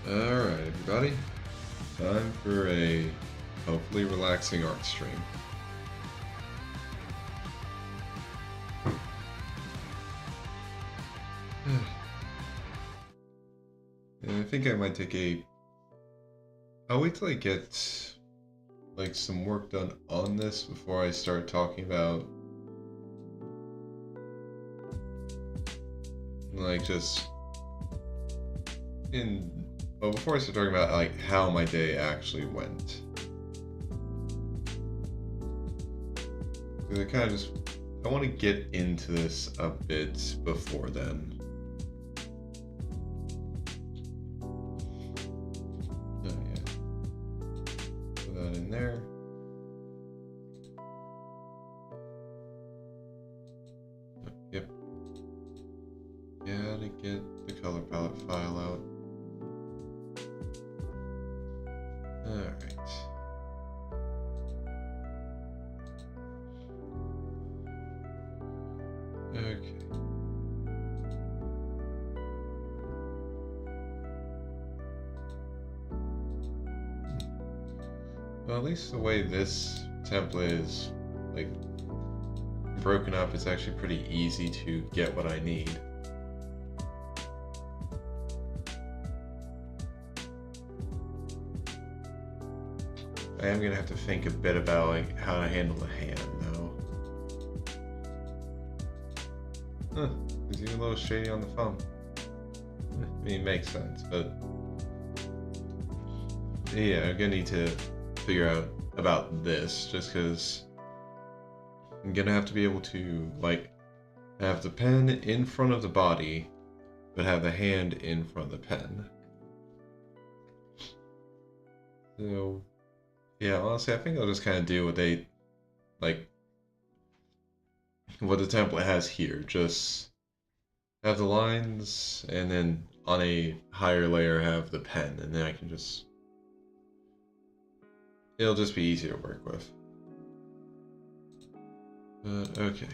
Alright, everybody. Time for a hopefully relaxing art stream. And I think I might take a... I'll wait till I get like some work done on this before I start talking about like just before I start talking about like how my day actually went. Because I want to get into this a bit before then. Oh yeah. Put that in there. Yep. Gotta get the color palette file out. Alright. Okay. Well, at least the way this template is like broken up, it's actually pretty easy to get what I need. I am gonna have to think a bit about like how to handle the hand though. Huh, it's even a little shady on the thumb. I mean, it makes sense, but yeah, I'm gonna need to figure out about this just because I'm gonna have to be able to like have the pen in front of the body, but have the hand in front of the pen. So yeah, honestly, I think I'll just kind of do what what the template has here. Just have the lines, and then on a higher layer have the pen, and then I can just... It'll just be easier to work with. Okay.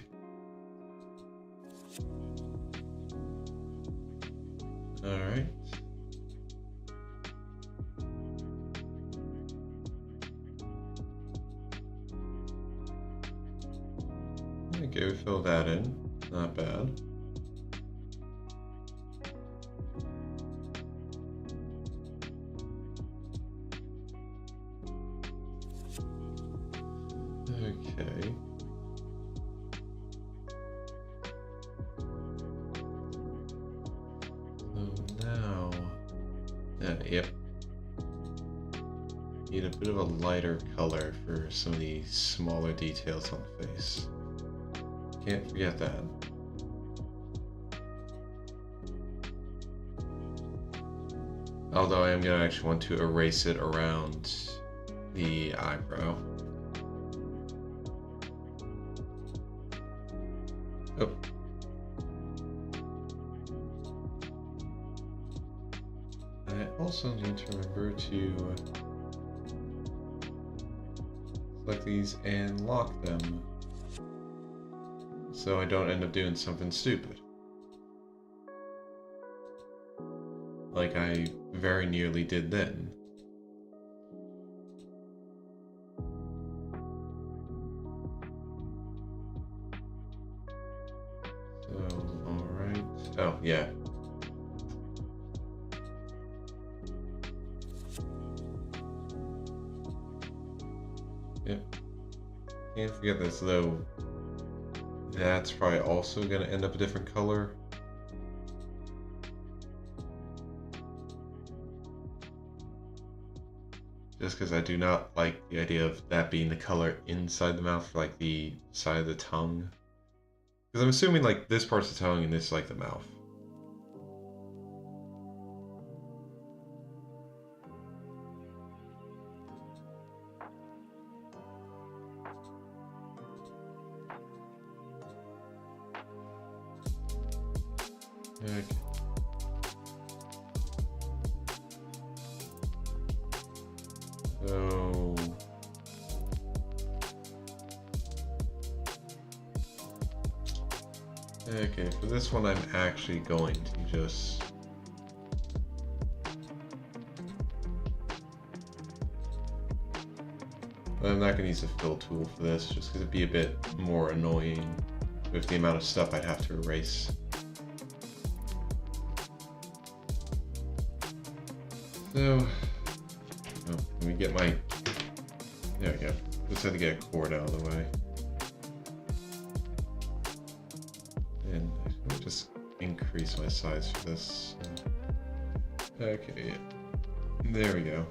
Alright. Okay, we fill that in. Not bad. Okay. So now... yep. Need a bit of a lighter color for some of the smaller details on the face. Can't forget that. Although I am going to actually want to erase it around the eyebrow. Oh. I also need to remember to select these and lock them so I don't end up doing something stupid. Like I very nearly did then. So, alright. Oh, yeah. Yep. Can't forget this though. That's probably also going to end up a different color. Just because I do not like the idea of that being the color inside the mouth, like the side of the tongue. Because I'm assuming like this part's the tongue and this is like the mouth. Okay. So... Okay, for this one I'm actually going to just I'm not gonna use the fill tool for this, just because it'd be a bit more annoying with the amount of stuff I'd have to erase. So, let me get my, there we go. Just had to get a cord out of the way. And I'll just increase my size for this. Okay, there we go.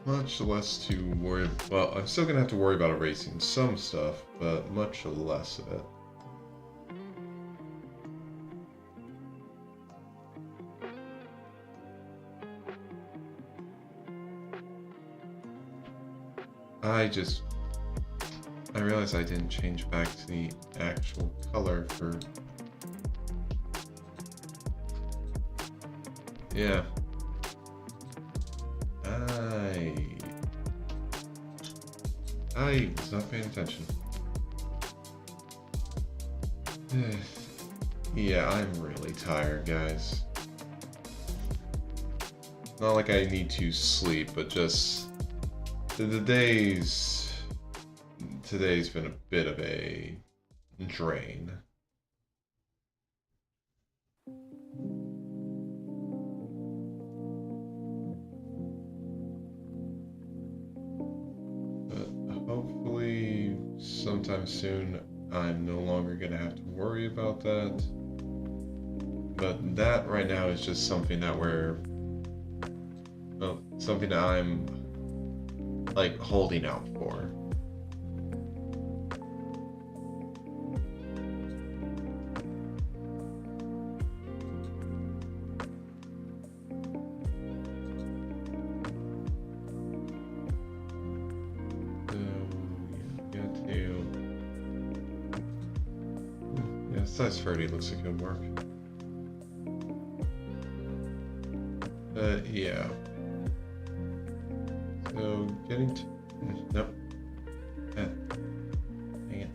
Much less to worry. Well, I'm still gonna have to worry about erasing some stuff, but much less of it. I realized I didn't change back to the actual color for. Yeah. I was not paying attention. Yeah, I'm really tired, guys. Not like I need to sleep, but just today's been a bit of a drain. Hopefully, sometime soon, I'm no longer gonna have to worry about that. But that right now is just something that something that I'm like holding out for. Size 30 looks like it would work. Yeah. So getting to nope. Dang it.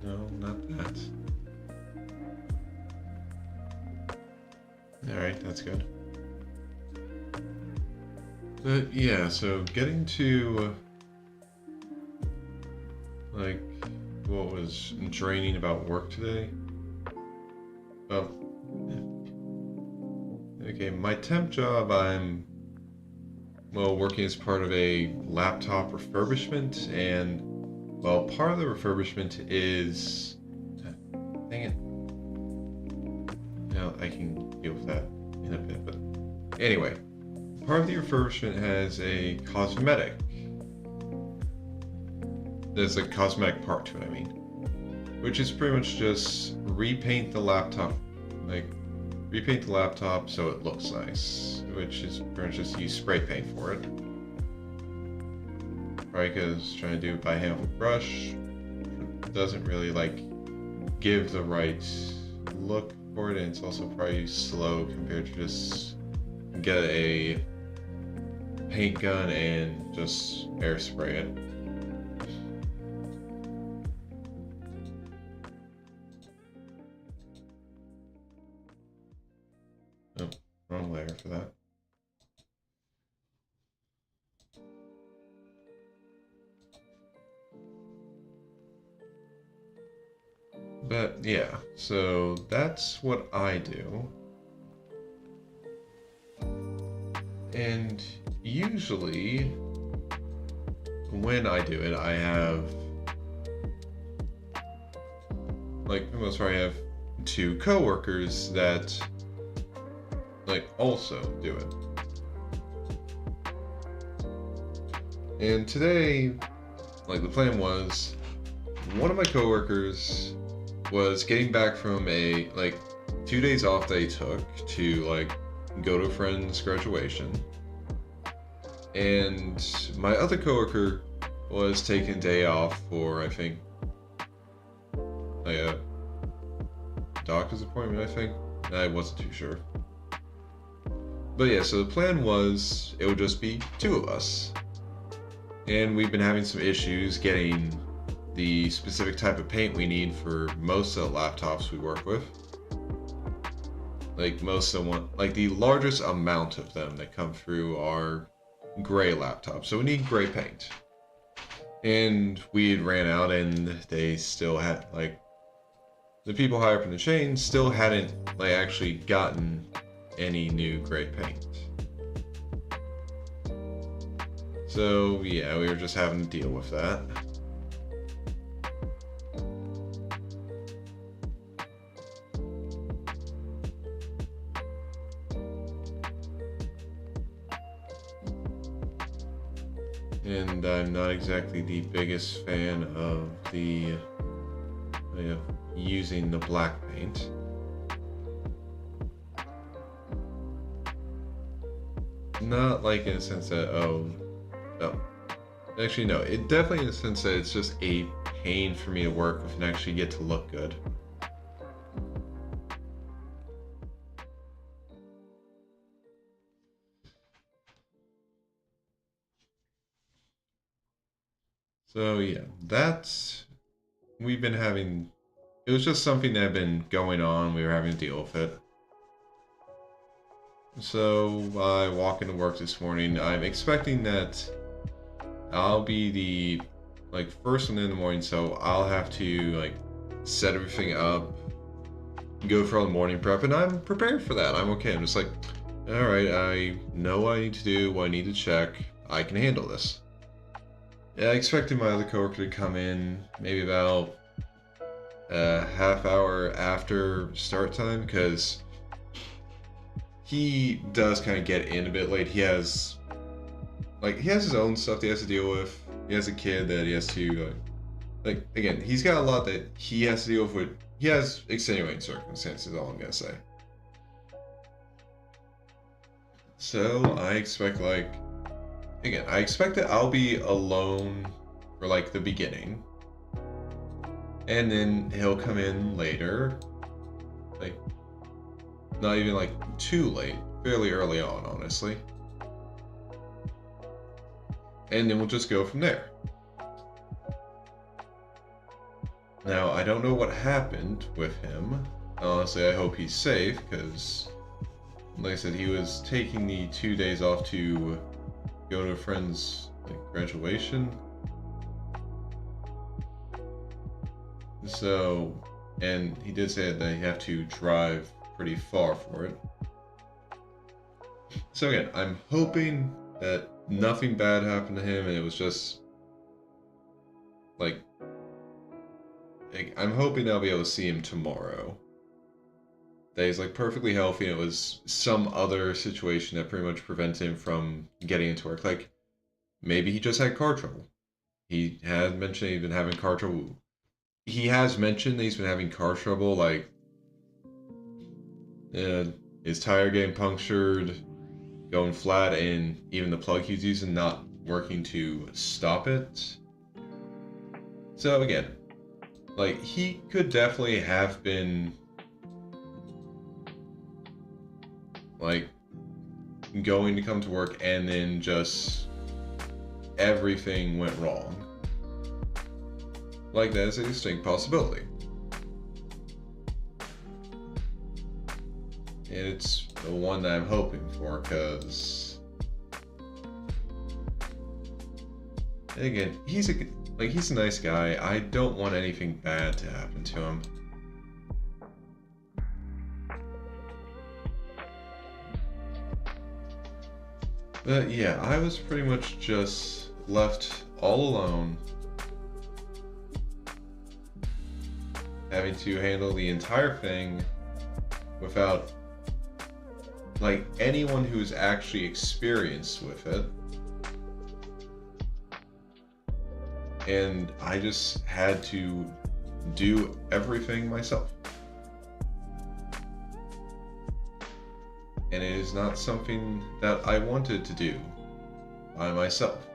No, not that. Alright, that's good. But yeah, so getting to like what was draining about work today. Oh, okay, my temp job, I'm working as part of a laptop refurbishment, and well, part of the refurbishment is dang it. Now I can deal with that in a bit, but anyway, part of the refurbishment has a cosmetic. There's a cosmetic part to it, I mean, which is pretty much just repaint the laptop so it looks nice, which is pretty much just use spray paint for it. Right, because trying to do it by hand with a brush doesn't really like give the right look for it, and it's also probably slow compared to just get a paint gun and just air spray it. Oh, wrong layer for that. But yeah, so that's what I do. And usually when I do it, I have like, for the most part, I have 2 coworkers that like also do it. And today, like, the plan was one of my coworkers was getting back from a like 2 days off they took to like go to a friend's graduation, and my other coworker was taking a day off for, I think, like a doctor's appointment, I think. I wasn't too sure. But yeah, so the plan was it would just be 2 of us. And we've been having some issues getting the specific type of paint we need for most of the laptops we work with. like most of the one, like the largest amount of them that come through are gray laptops. So we need gray paint. And we had ran out, and they still had, like, the people higher up in the chain still hadn't, like, actually gotten any new gray paint. So yeah, we were just having to deal with that. And I'm not exactly the biggest fan of the using the black paint. Not like in a sense that, oh, no. Actually, no. It definitely in the sense that it's just a pain for me to work with and actually get to look good. So yeah, we've been having, it was just something that had been going on. We were having to deal with it. So I walk into work this morning. I'm expecting that I'll be the first one in the morning, so I'll have to set everything up, go for all the morning prep, and I'm prepared for that. I'm okay. I'm just like, all right, I know what I need to do, what I need to check. I can handle this. Yeah, I expected my other coworker to come in maybe about a half hour after start time, because he does kind of get in a bit late. He has his own stuff that he has to deal with. He has a kid that he has to again, he's got a lot that he has to deal with. He has extenuating circumstances, all I'm gonna say. So I expect I expect that I'll be alone for the beginning. And then he'll come in later. Not even too late. Fairly early on, honestly. And then we'll just go from there. Now, I don't know what happened with him. Honestly, I hope he's safe, because, like I said, he was taking the 2 days off to go to a friend's graduation. So, and he did say that you have to drive pretty far for it. So again, I'm hoping that nothing bad happened to him, and it was just I'm hoping I'll be able to see him tomorrow. That he's perfectly healthy, and it was some other situation that pretty much prevented him from getting into work. Maybe he just had car trouble. He had mentioned he'd been having car trouble. He has mentioned that he's been having car trouble, his tire getting punctured, going flat, and even the plug he's using not working to stop it. So again, he could definitely have been going to come to work, and then just everything went wrong. That is a distinct possibility. And it's the one that I'm hoping for, because again, he's a nice guy. I don't want anything bad to happen to him. But yeah, I was pretty much just left all alone, having to handle the entire thing without anyone who's actually experienced with it. And I just had to do everything myself. And it is not something that I wanted to do by myself.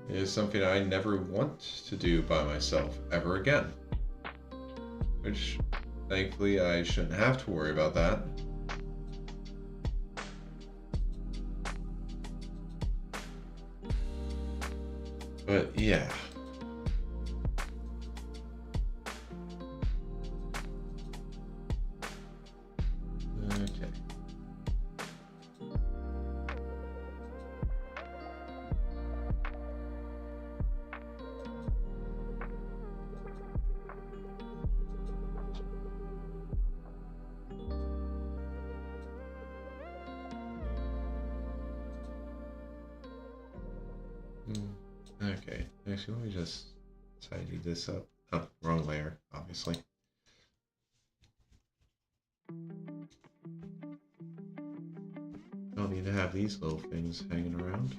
It is something I never want to do by myself ever again. Which, thankfully, I shouldn't have to worry about that. But yeah, Okay, actually, let me just tidy this up. Oh, wrong layer, obviously. Don't need to have these little things hanging around.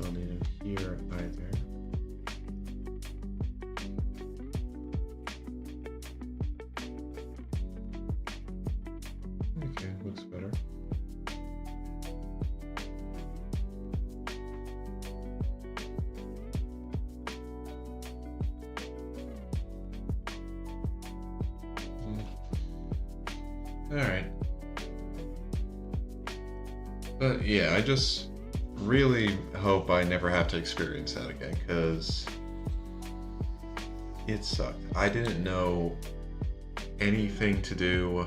Don't need them here either. Okay, looks better. Alright. But yeah, I just really hope I never have to experience that again, because it sucked. I didn't know anything to do.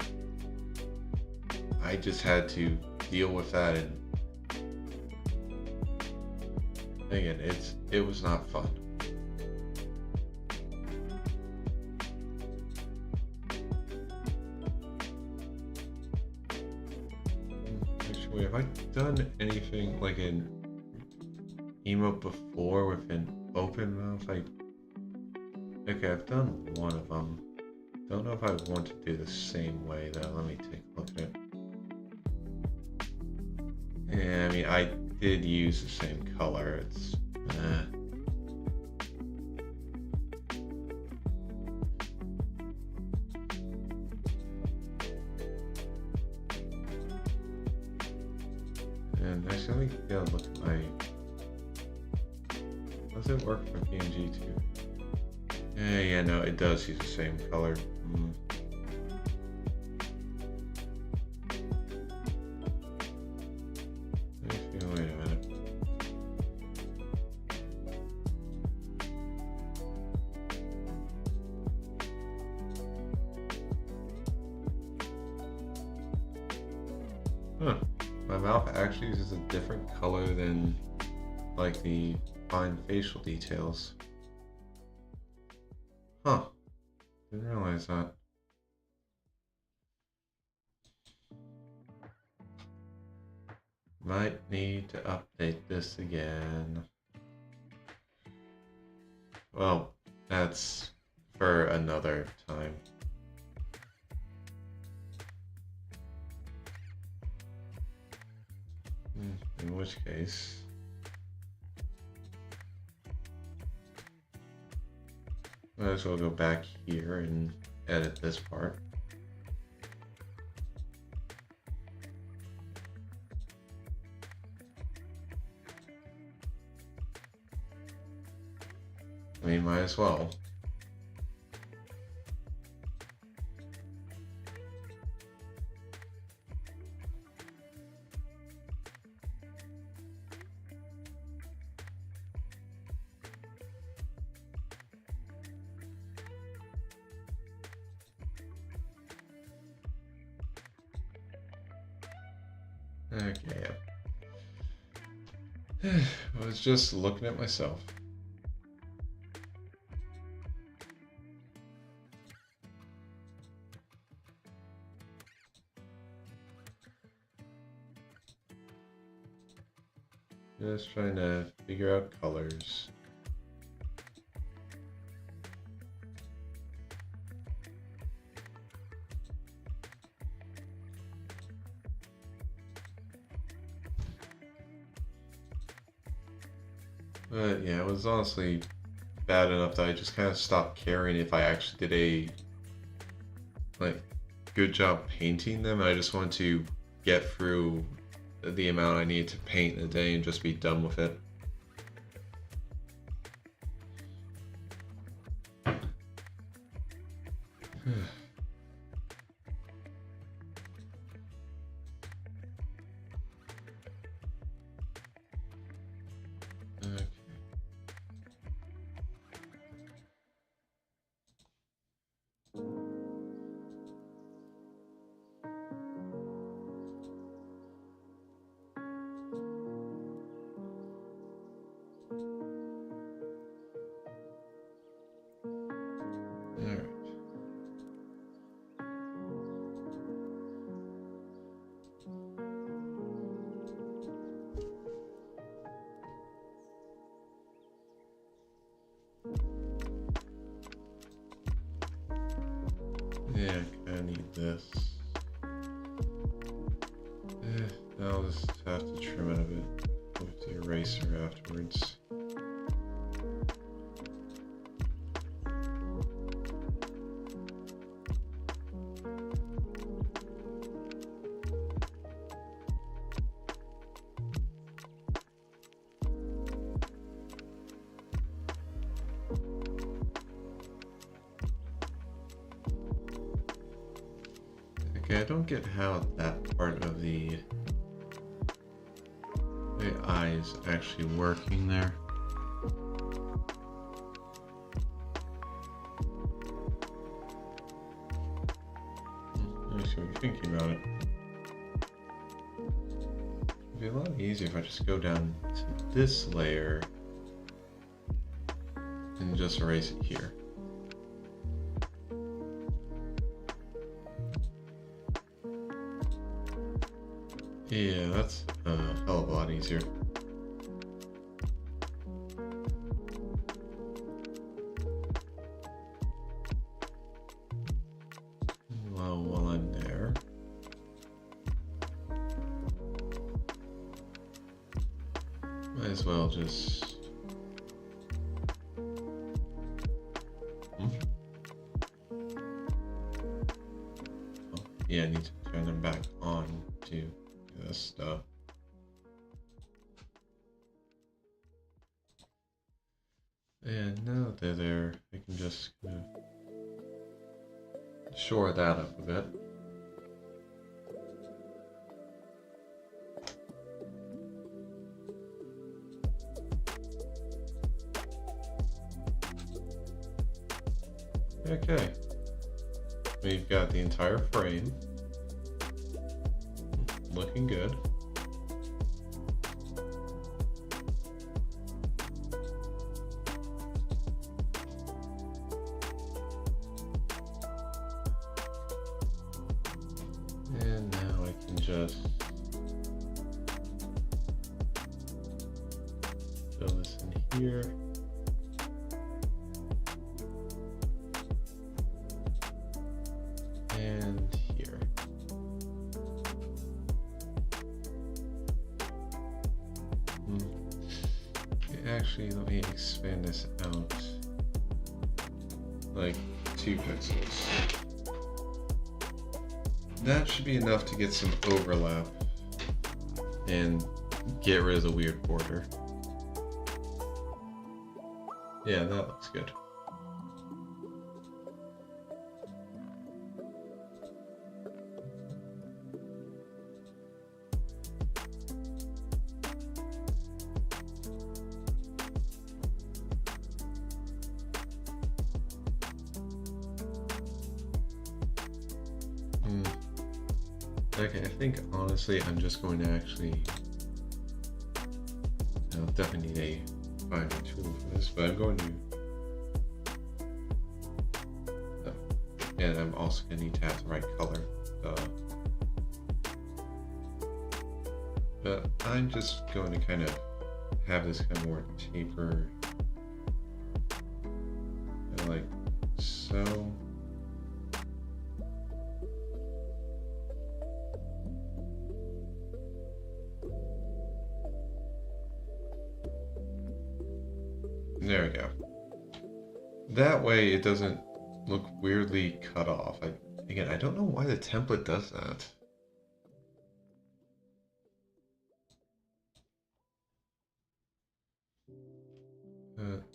I just had to deal with that, and again, it was not fun. Actually, have I done anything like an emote before with an open mouth? Okay, I've done one of them. Don't know if I want to do the same way though. Let me take a look at it. Yeah, I mean, I did use the same color. It's and actually, let me get a look at my. Does it work for PNGTuber? Yeah, no, it does use the same color. Actually, wait a minute. Huh. My mouth actually uses a different color than like the fine facial details. Huh. Didn't realize that. Might need to update this again. Well, that's for another time. In which case... might as well go back here and edit this part. I mean, might as well. Okay. I was just looking at myself. Just trying to figure out colors. But yeah, it was honestly bad enough that I just kind of stopped caring if I actually did a good job painting them. I just wanted to get through the amount I need to paint in a day and just be done with it. Okay. Alright. Yeah, I kinda need this. I'll just have to trim it a bit with the eraser afterwards. Okay, I don't get how that part of the eye is actually working there. Let me see what you're thinking about it. It'd be a lot easier if I just go down to this layer and just erase it here. Yeah, that's a hell of a lot easier. Well, while I'm there, might as well just... Oh, yeah, I need to turn them back on to this stuff. And now that they're there, I can just kind of shore that up a bit. Okay, we've got the entire frame looking good. And now I can just fill this in here. And here. Actually, let me expand this out like 2 pixels. That should be enough to get some overlap and get rid of the weird border. Yeah, that looks good. Okay, I think honestly I'm just going to actually definitely need a finer tool for this, but I'm going to and I'm also going to need to have the right color. But I'm just going to kind of have this kind of more taper, like so. There we go. That way it doesn't look weirdly cut off. Again, I don't know why the template does that.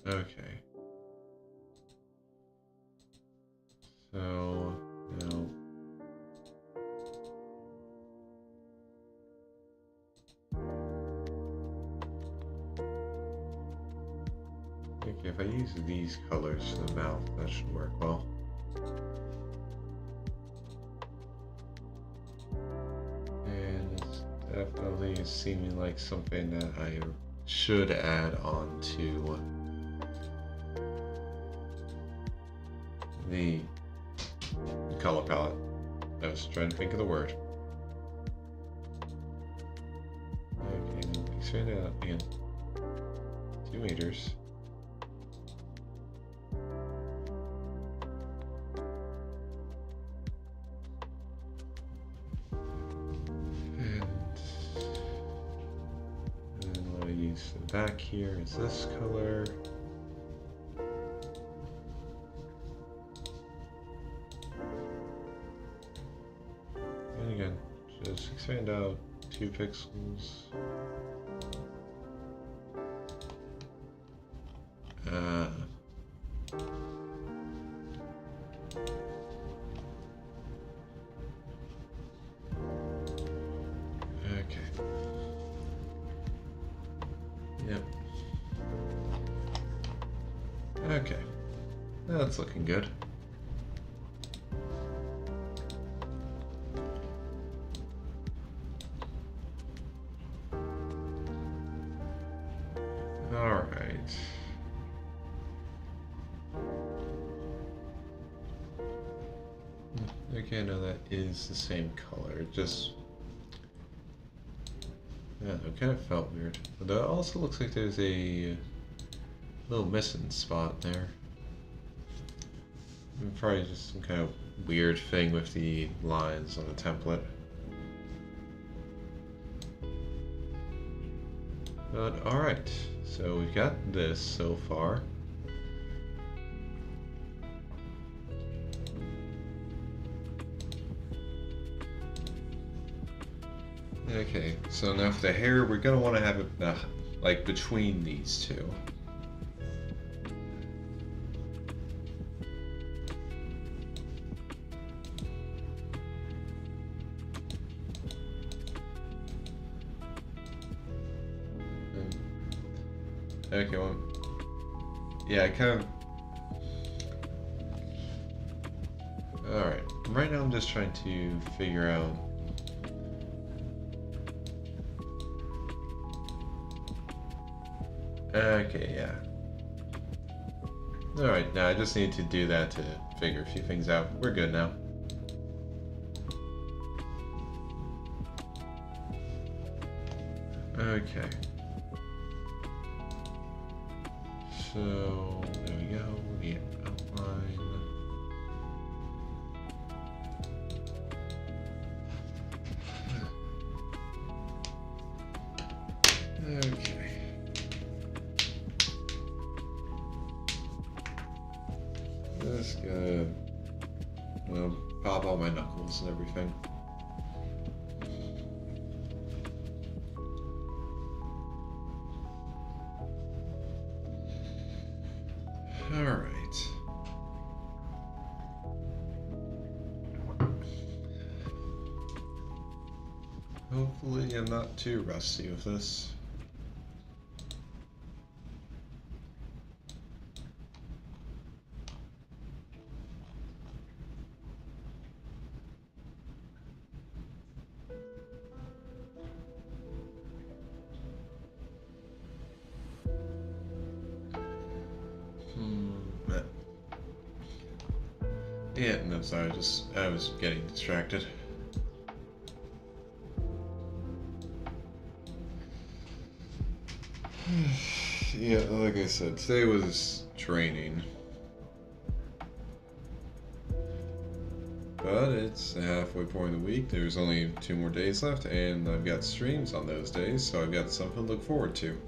Okay. So, now... Okay, if I use these colors for the mouth, that should work well. And it's definitely seeming like something that I should add on to the color palette. I was trying to think of the word. Okay, now expand it out again. 2 meters. piece in the back here is this color. And again, just expand out 2 pixels. Okay. Yep. Okay. That's looking good. Alright. Okay, no, that is the same color. Just... yeah, it kind of felt weird. But it also looks like there's a little missing spot there. Probably just some kind of weird thing with the lines on the template. But alright, so we've got this so far. Okay, so now for the hair, we're gonna want to have it like between these two. Okay, well, yeah, I kind of... alright, right now I'm just trying to figure out... okay, yeah. Alright, now I just need to do that to figure a few things out. We're good now. Okay. So, there we go, the outline. Okay. Just gonna, well, pop all my knuckles and everything. Alright. Hopefully I'm not too rusty with this. Yeah, no, sorry, I was getting distracted. Yeah, like I said, today was training. But it's the halfway point of the week, there's only 2 more days left, and I've got streams on those days, so I've got something to look forward to.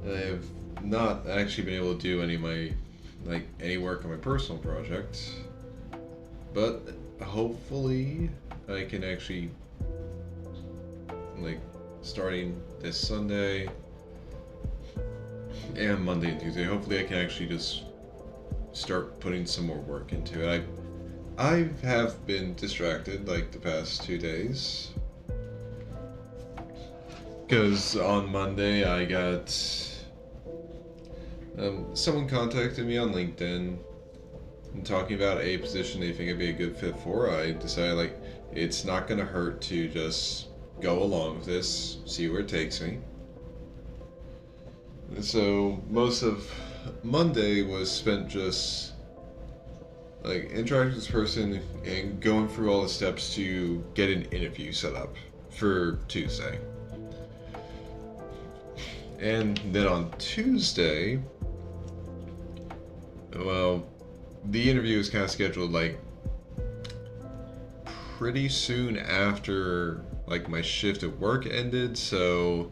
I've not actually been able to do any of my any work on my personal project, but hopefully I can actually, starting this Sunday and Monday and Tuesday, hopefully I can actually just start putting some more work into it. I have been distracted the past 2 days, because on Monday I got someone contacted me on LinkedIn and talking about a position they think I'd be a good fit for. I decided it's not gonna hurt to just go along with this, see where it takes me. And so most of Monday was spent just interacting with this person and going through all the steps to get an interview set up for Tuesday. And then on Tuesday, well, the interview is kind of scheduled pretty soon after like my shift at work ended, so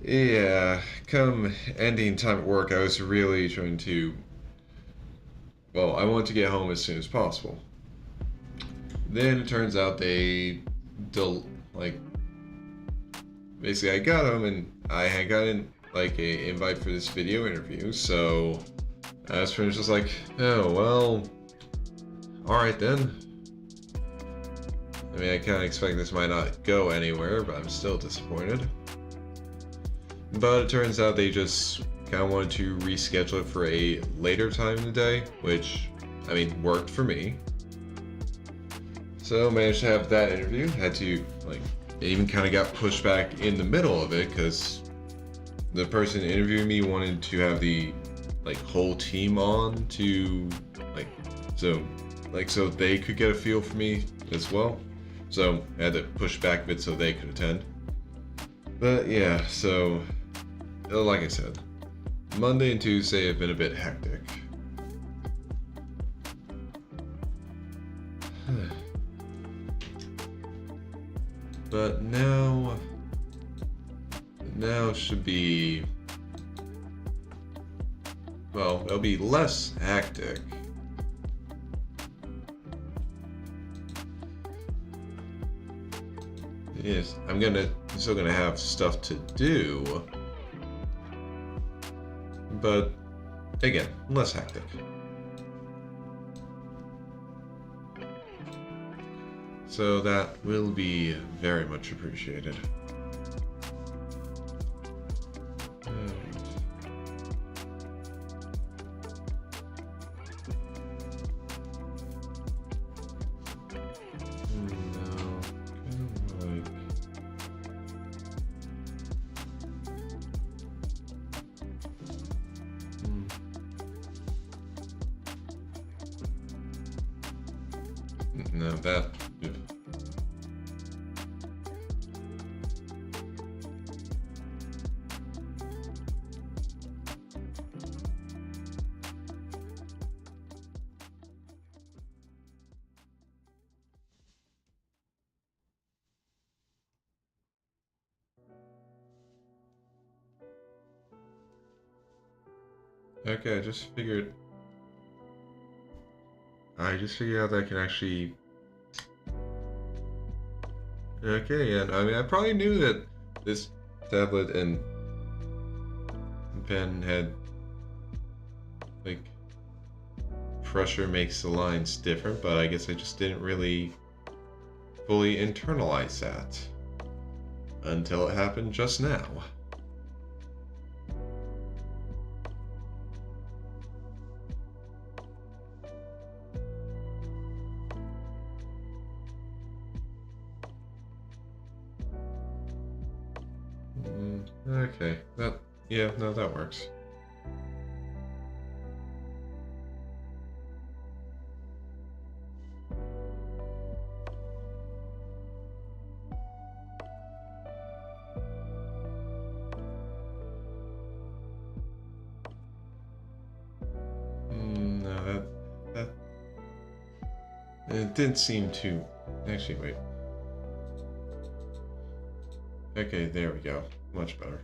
yeah, come ending time at work, I was really trying to, well, I wanted to get home as soon as possible. Then it turns out like, basically I got home and I had gotten like a invite for this video interview, so I was pretty much just like, oh, well, alright then. I mean, I kind of expect this might not go anywhere, but I'm still disappointed. But it turns out they just kind of wanted to reschedule it for a later time in the day, which, I mean, worked for me. So managed to have that interview. Had to, like, it even kind of got pushed back in the middle of it because the person interviewing me wanted to have the, like, whole team on to, like, so they could get a feel for me as well. So I had to push back a bit so they could attend. But yeah, so like I said, Monday and Tuesday have been a bit hectic. But now should be, well, it'll be less hectic. Yes, I'm still gonna have stuff to do, but again, less hectic. So that will be very much appreciated. No, that. Okay, I just figured out that I can actually. Okay, and I mean, I probably knew that this tablet and pen had, like, pressure makes the lines different, but I guess I just didn't really fully internalize that until it happened just now. Okay, no, that works. No, that it didn't seem to. Actually, wait. Okay, there we go. Much better.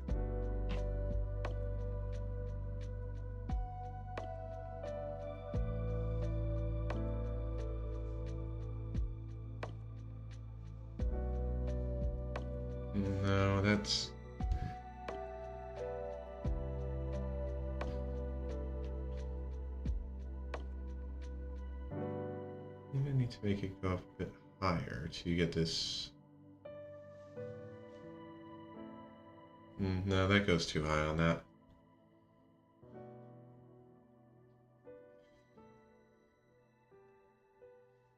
No, that's. You might need to make it go up a bit higher to get this. No, that goes too high on that.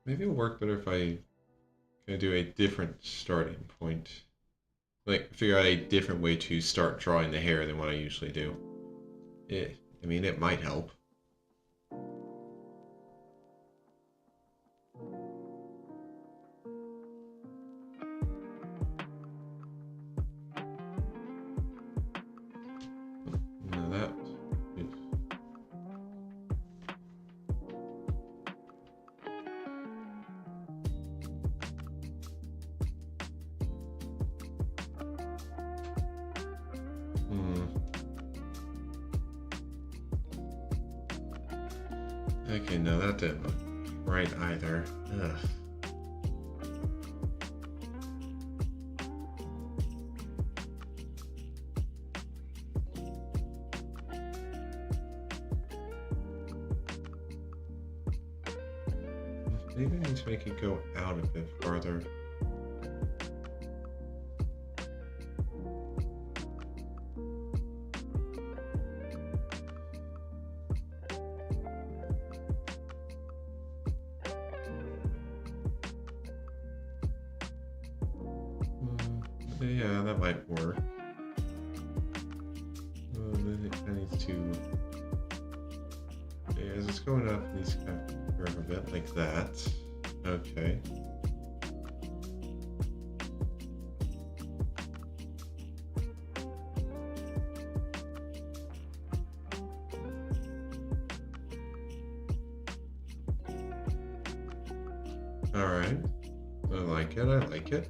Maybe it'll work better if I kind of do a different starting point. Like, figure out a different way to start drawing the hair than what I usually do. I mean, it might help. No, that. Okay, no, that didn't look right either. Ugh. Maybe I need to make it go out a bit farther. Yeah, that might work. Then it kind of needs to... Yeah, as it's going up, it needs to kind of curve a bit like that. Okay. Alright. I like it, I like it.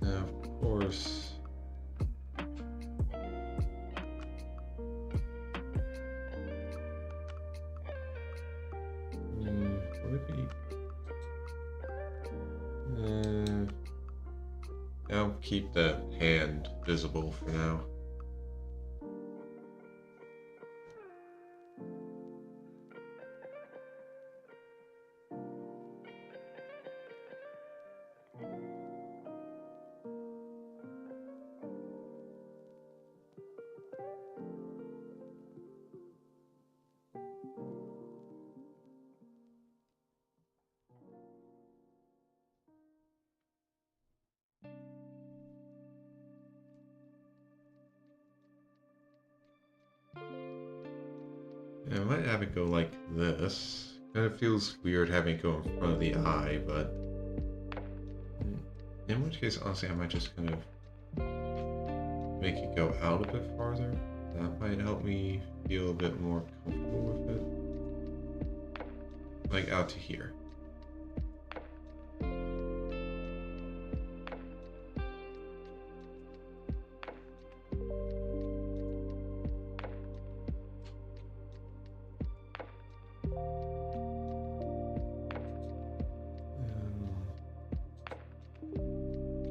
Now, of course... Would it be... I'll keep the hand visible for now. Yeah, I might have it go like this. Kind of feels weird having it go in front of the eye, but... In which case, honestly, I might just kind of make it go out a bit farther. That might help me feel a bit more comfortable with it. Like out to here.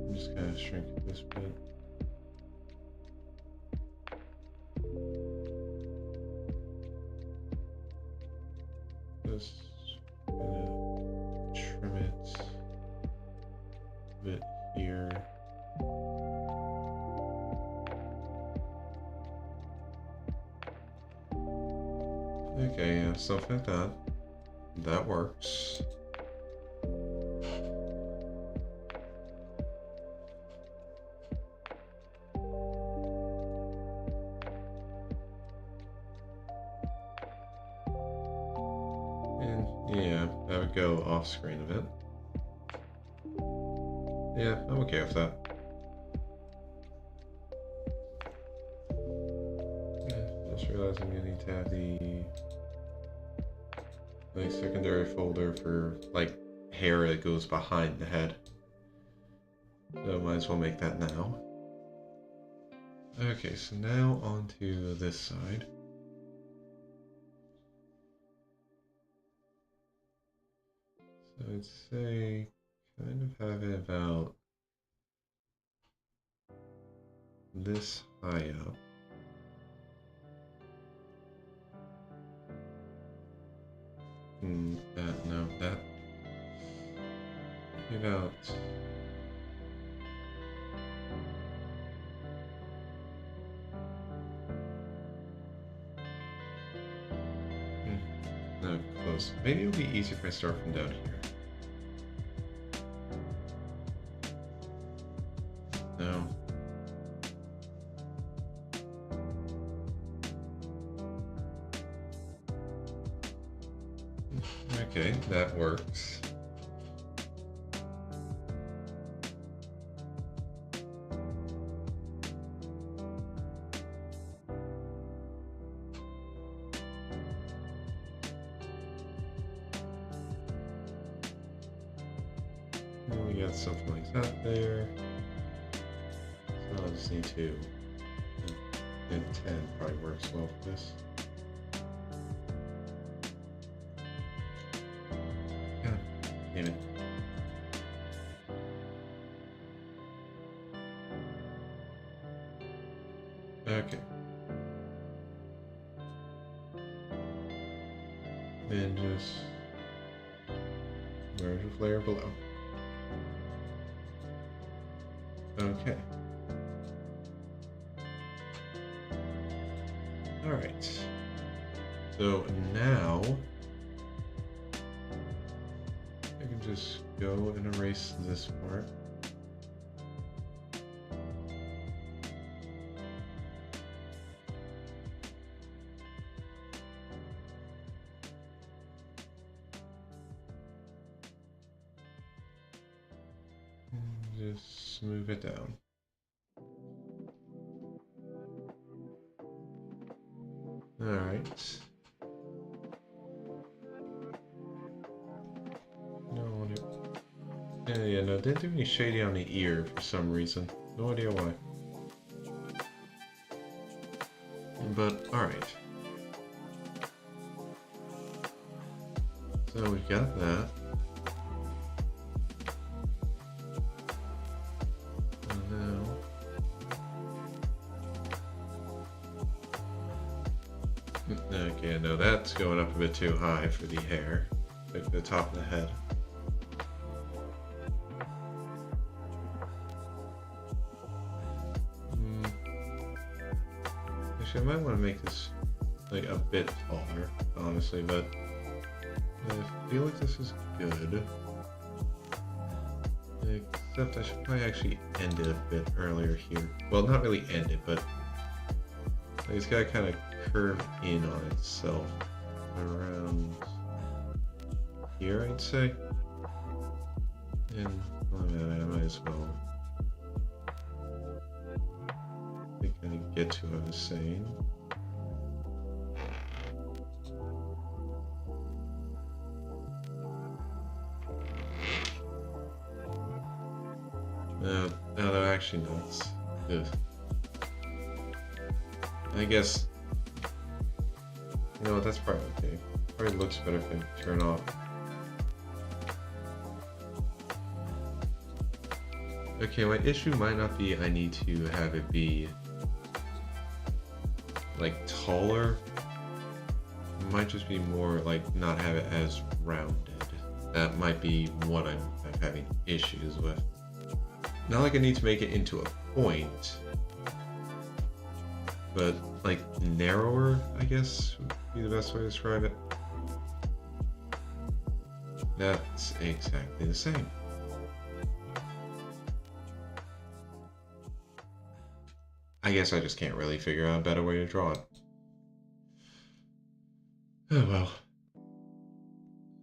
I'm just kind of shrink this bit. Just gonna trim it a bit here. Okay, yeah, something like that. That works. And yeah, that would go off screen a bit. Yeah, I'm okay with that. Yeah, just realizing I need to have the secondary folder for like hair that goes behind the head. So might as well make that now. Okay, so now onto this side. So I'd say kind of have it about this high up. No, that about no, close. Maybe it'll be easier if I start from down here. No. Okay, that works. And we got something like that there. So I'll just need to And 10 probably works well for this. God damn it. Okay. Then just merge with layer below. Okay. Alright. So now I can just go and erase this part. And just smooth it down. Alright. No, yeah, no, didn't do any shading on the ear for some reason. No idea why. But, alright. So we've got that. And now... Okay, no, that's going up a bit too high for the hair. Like the top of the head. Actually, I might want to make this like a bit taller, honestly, but I feel like this is good. Except I should probably actually end it a bit earlier here. Well, not really end it, but it's got to kind of curve in on itself around here, I'd say. And well, I might as well kind of get to what I was saying. No, actually, no. It's good. I guess, you know what, that's probably okay. Probably looks better if I turn off. Okay, my issue might not be I need to have it be like taller. It might just be more like not have it as rounded. That might be what I'm having issues with. Not like I need to make it into a point, but like narrower, I guess would be the best way to describe it. That's exactly the same. I guess I just can't really figure out a better way to draw it. Oh well.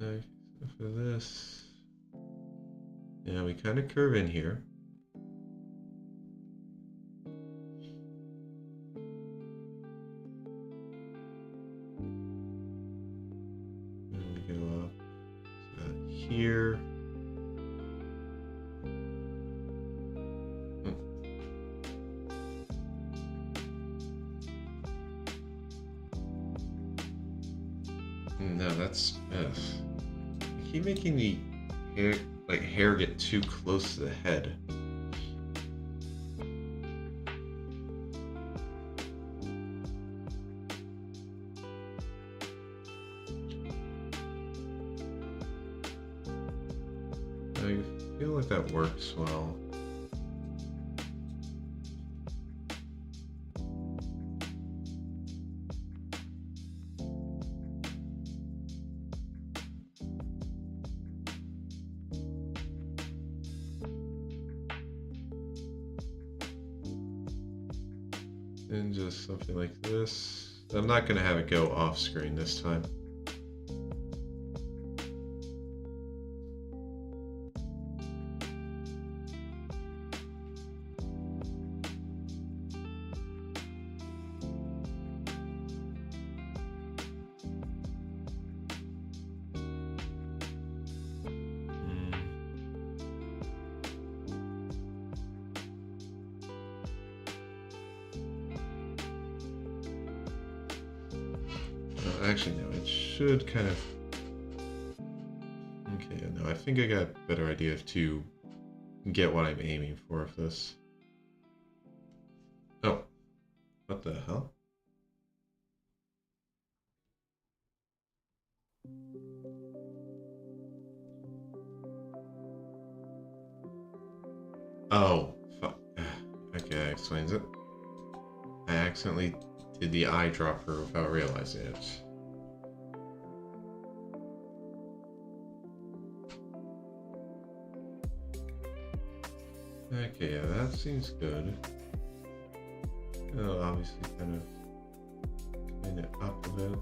Okay, so for this, yeah, we kind of curve in here. And we go up here. No, that's I keep making the hair get too close to the head. I feel like that works well. And just something like this. I'm not gonna have it go off screen this time. actually, no, it should kind of... Okay, no, I think I got a better idea of to get what I'm aiming for with this. Oh, what the hell? Oh, fuck. Okay, that explains it. I accidentally did the eyedropper without realizing it. Okay, yeah, that seems good. It'll obviously kind of clean it up a bit.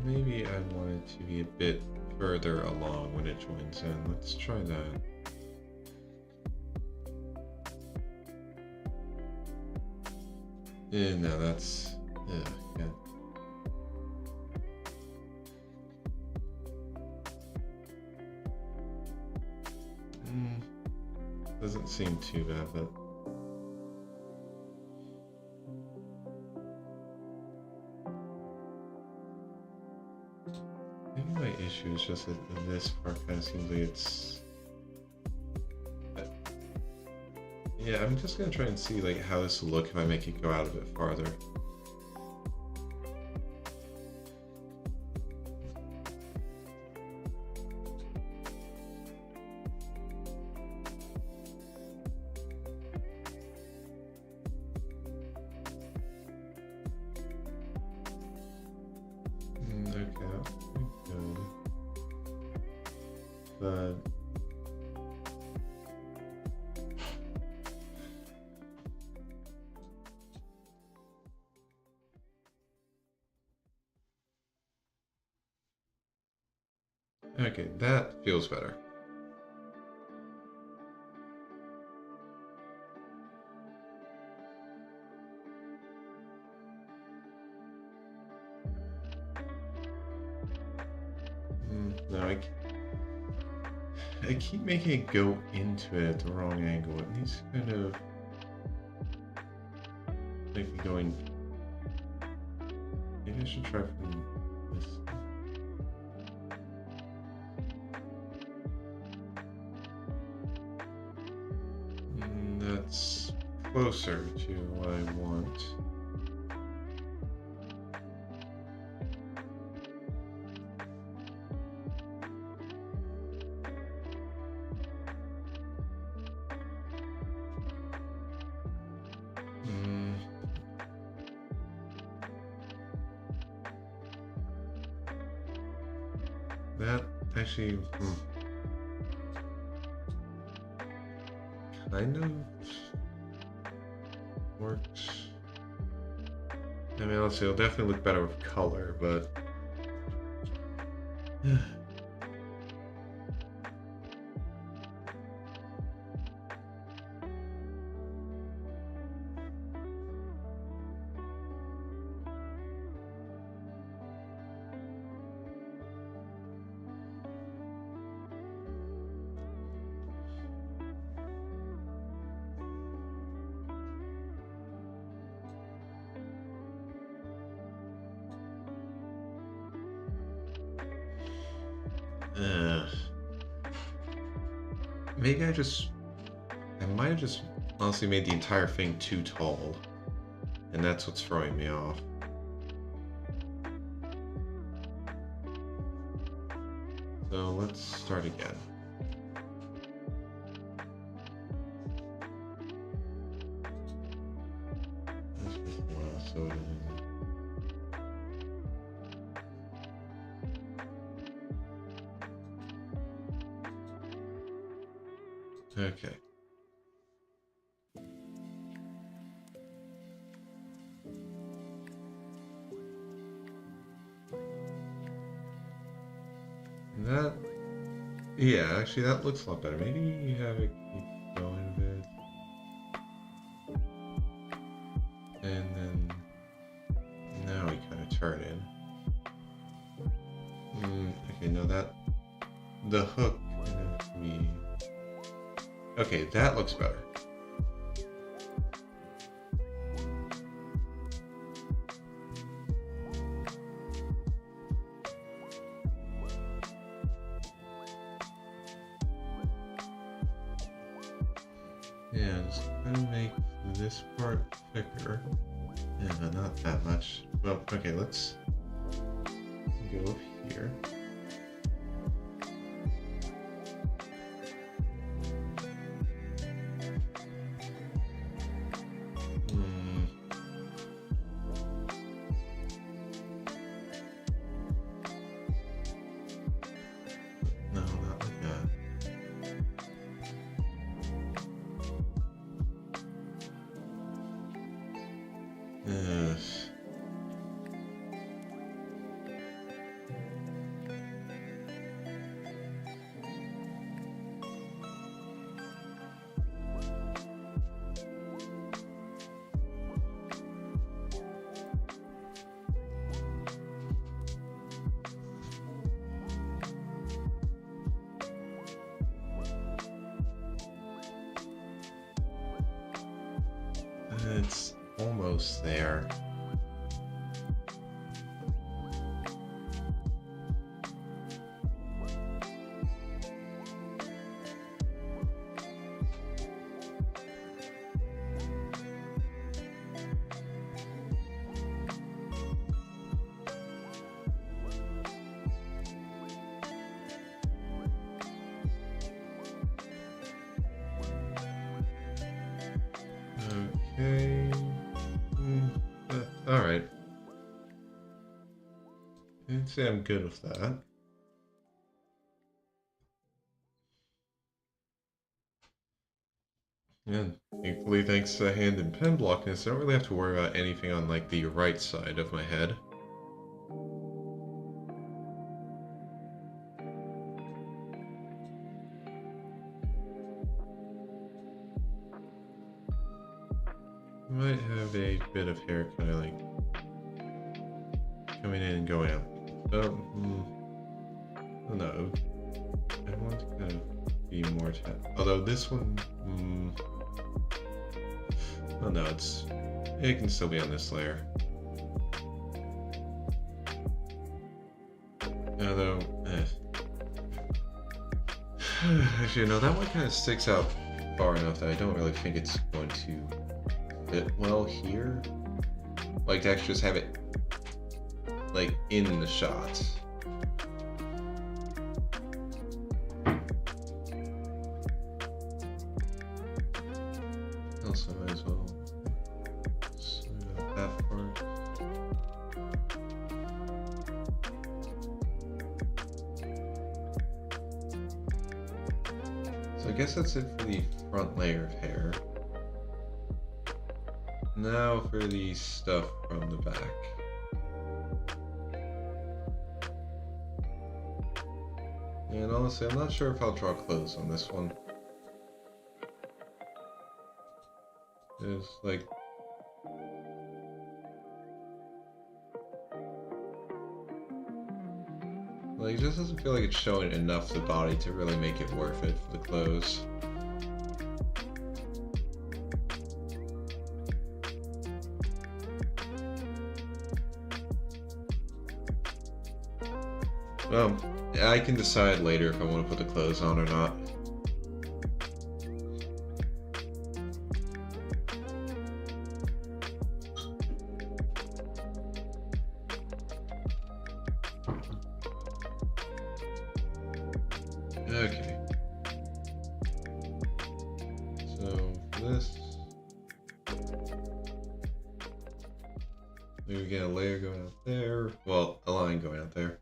Maybe I want it to be a bit further along when it joins in. Let's try that. Yeah, no, that's... yeah. Doesn't seem too bad, but... Maybe my issue is just that this part kind of seems like it's... Yeah, I'm just gonna try and see like how this will look if I make it go out a bit farther. Okay, that's pretty good. But... Okay, that feels better. No, I keep making it go into it at the wrong angle. It needs to kind of make it going. Maybe I should try from this. That's closer to what I want. That actually kind of works. I mean, honestly, it'll definitely look better with color, but maybe I might have just honestly made the entire thing too tall, and that's what's throwing me off. So let's start again. Let's just lasso it in. Okay. That Yeah, actually that looks a lot better. Maybe you have it keep going a bit. And then now we kind of turn in. Okay, no, that the hook kind of me. Okay, that looks better. Yeah, just kind of make this part thicker. Yeah, but not that much. Well, okay, let's go up here. No, not like that. Ugh. It's almost there. Okay. Alright. I'd say I'm good with that. And thankfully, thanks to hand and pen blockness, I don't really have to worry about anything on like the right side of my head. Might have a bit of hair kind of like coming in and going out. Oh, no. I want to kind of be more although this one, oh no, it can still be on this layer. Although, actually, no, that one kind of sticks out far enough that I don't really think it's going to fit well here. Like to actually just have it like in the shot. Also, might as well smooth out that part. So I guess that's it for the front layer of hair. Now for the stuff from the back. And honestly, I'm not sure if I'll draw clothes on this one. It's like... it just doesn't feel like it's showing enough the body to really make it worth it for the clothes. Well, I can decide later if I want to put the clothes on or not. Okay. So for this, we get a layer going out there. Well, a line going out there.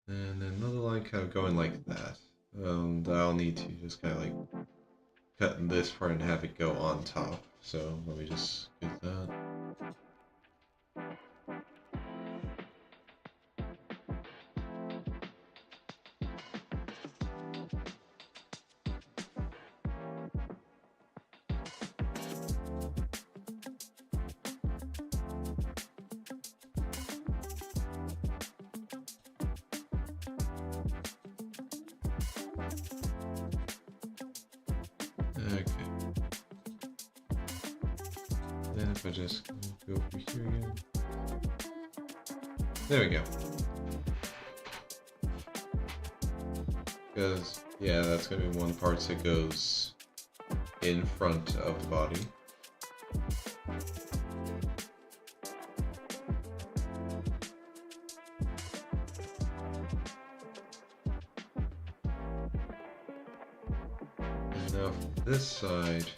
And then another line kind of going like that. I'll need to just kind of like cut this part and have it go on top. So let me just get that. Okay. Then if I just go over here again. There we go. Because, yeah, that's going to be one of the parts that goes in front of the body. And now from this side,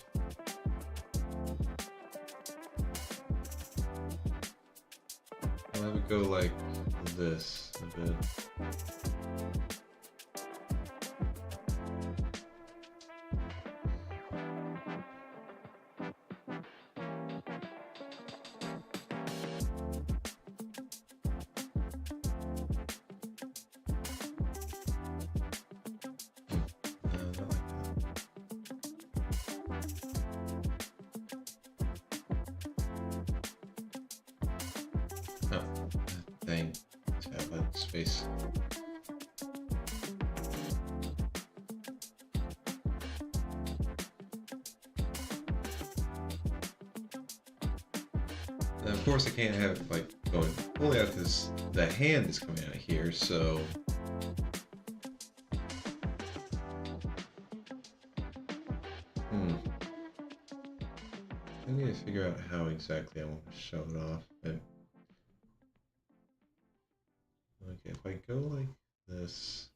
I'll have it go like this a bit. Oh, dang. To have that space. And of course I can't have it like going fully out because the hand is coming out of here, so I need to figure out how exactly I want to show it off. But okay, if I go like this,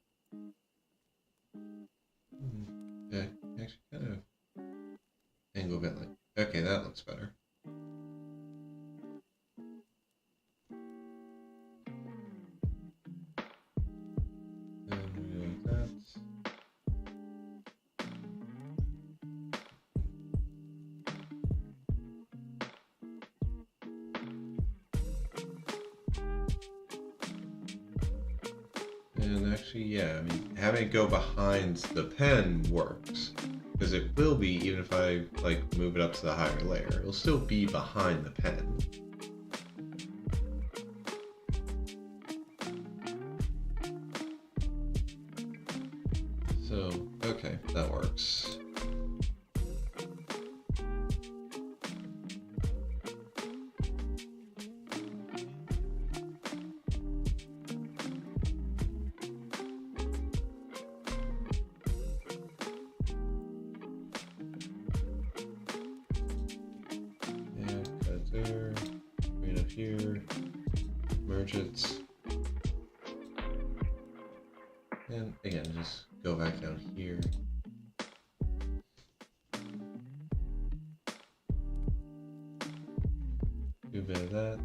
yeah, actually kind of angle a bit like, okay, that looks better. And we go like that. And actually, yeah, I mean, having it go behind the pen works. Because it will be, even if I, like, move it up to the higher layer, it'll still be behind the pen. So, okay, that works. There, bring it up here, merge it, and again, just go back down here. Do a bit of that.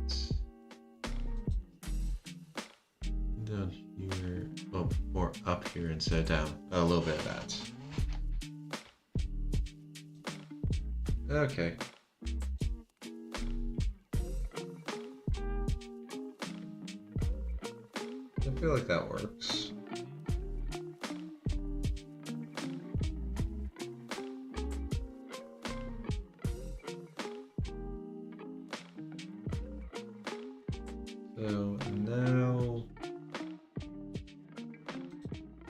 Down here, oh, or up here instead of down, a little bit of that. Okay. I feel like that works. So now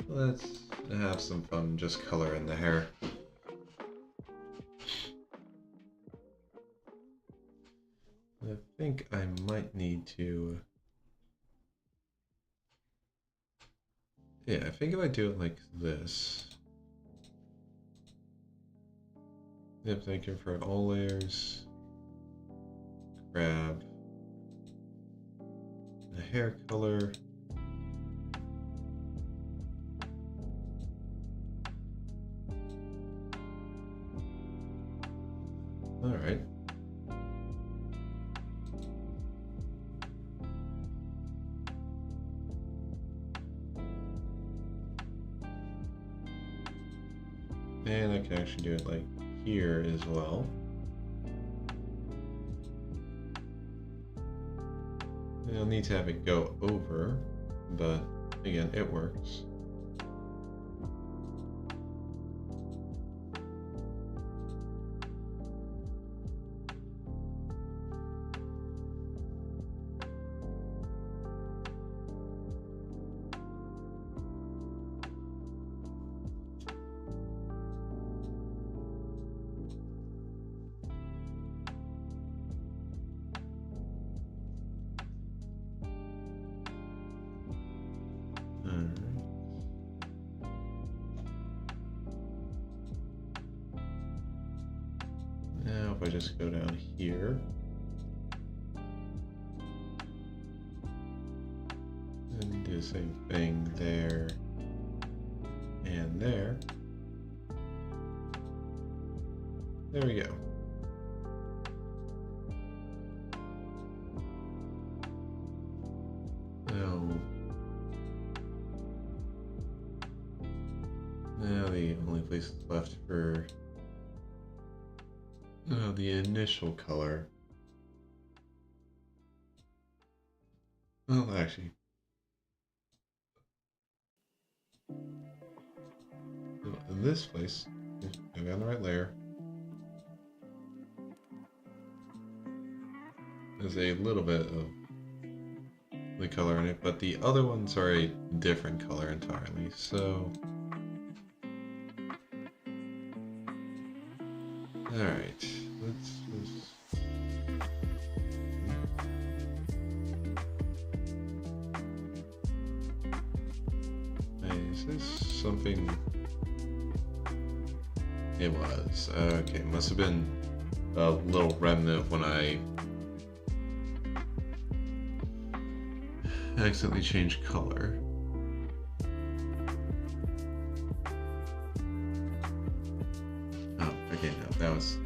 let's have some fun just coloring the hair. I think I might need to... Yeah, I think if I do it like this... Yep, thank you for all layers. Grab the hair color. All right. And I can actually do it like here as well. I'll need to have it go over, but again, it works. I just go down here. And do the same thing there and there. There we go. Now the only place left for the initial color. Well, actually, in this place, maybe on the right layer, there's a little bit of the color in it, but the other ones are a different color entirely, so... Alright, let's just... Is this something... It was. Okay, must have been a little remnant when I accidentally changed color. Oh, okay, no, that was...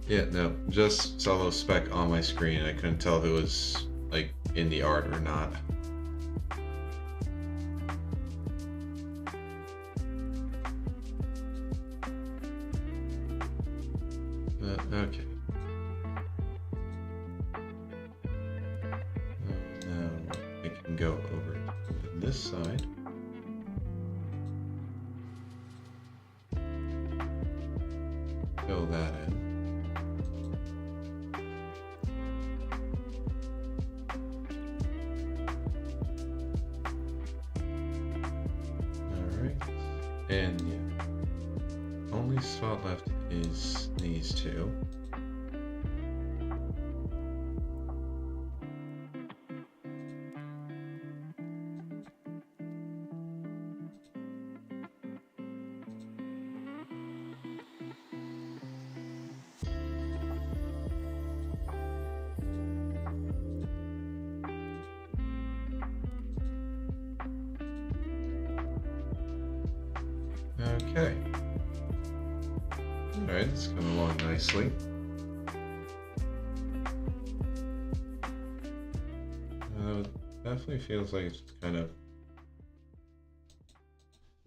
Yeah, no, just saw a little speck on my screen. I couldn't tell if it was, like, in the art or not. Okay. Now I can go over to this side. Fill that in. Alright. And yeah. Only spot left is these two. Okay. Alright, it's coming along nicely. Definitely feels like it's kind of...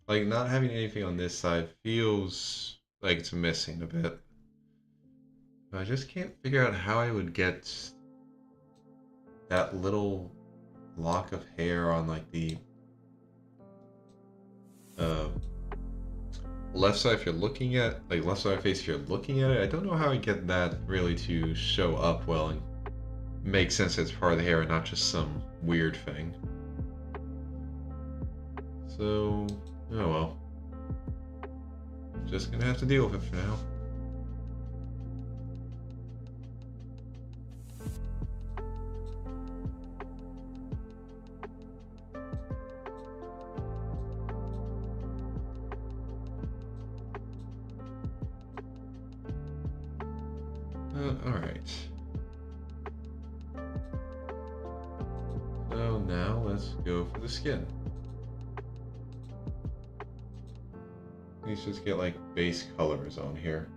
Like, not having anything on this side feels like it's missing a bit. I just can't figure out how I would get that little lock of hair on, like, the left side if you're looking at, like, left side of face if you're looking at it. I don't know how I get that really to show up well and make sense that it's part of the hair and not just some weird thing. So, oh well. Just gonna have to deal with it for now. Alright. So now let's go for the skin. Let's just get like base colors on here.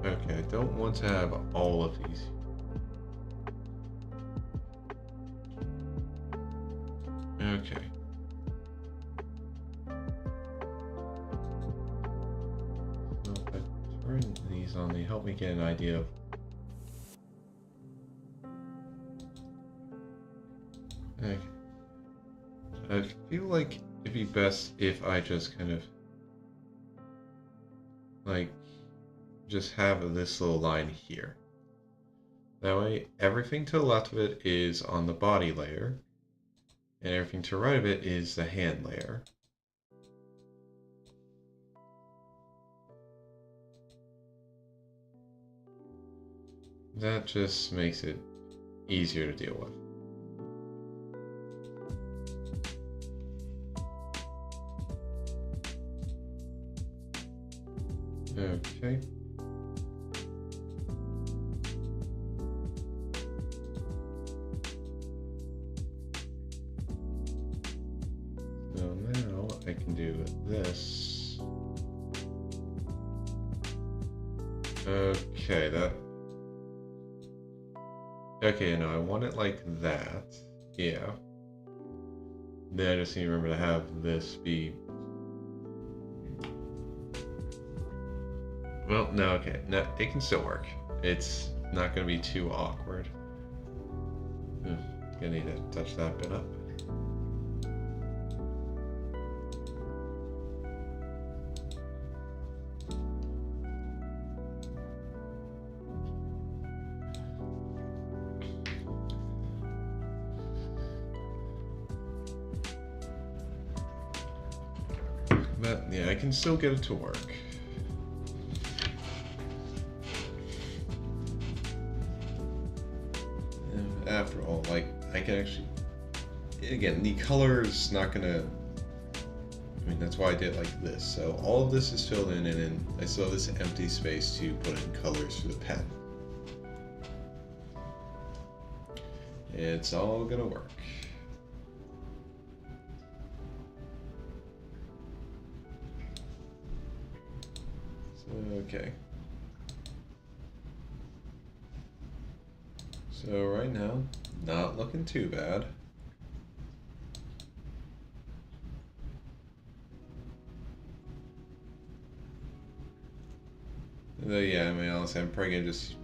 Okay, I don't want to have all of these. Okay. So if I turn these on, they help me get an idea of... Okay. I feel like it'd be best if I just kind of... like... just have this little line here. That way, everything to the left of it is on the body layer, And everything to the right of it is the hand layer. That just makes it easier to deal with. Okay. So now I can do this. Okay, that... Okay, no, I want it like that. Yeah. Then I just need to remember to have this be... Well, no, okay. No, it can still work. It's not going to be too awkward. Gonna need to touch that bit up. But yeah, I can still get it to work. And after all, like, I can actually... Again, the color is not gonna... I mean, that's why I did it like this. So all of this is filled in, and then I still have this empty space to put in colors for the pen. It's all gonna work. Okay. So right now, not looking too bad. Yeah, I mean, honestly, I'm probably gonna just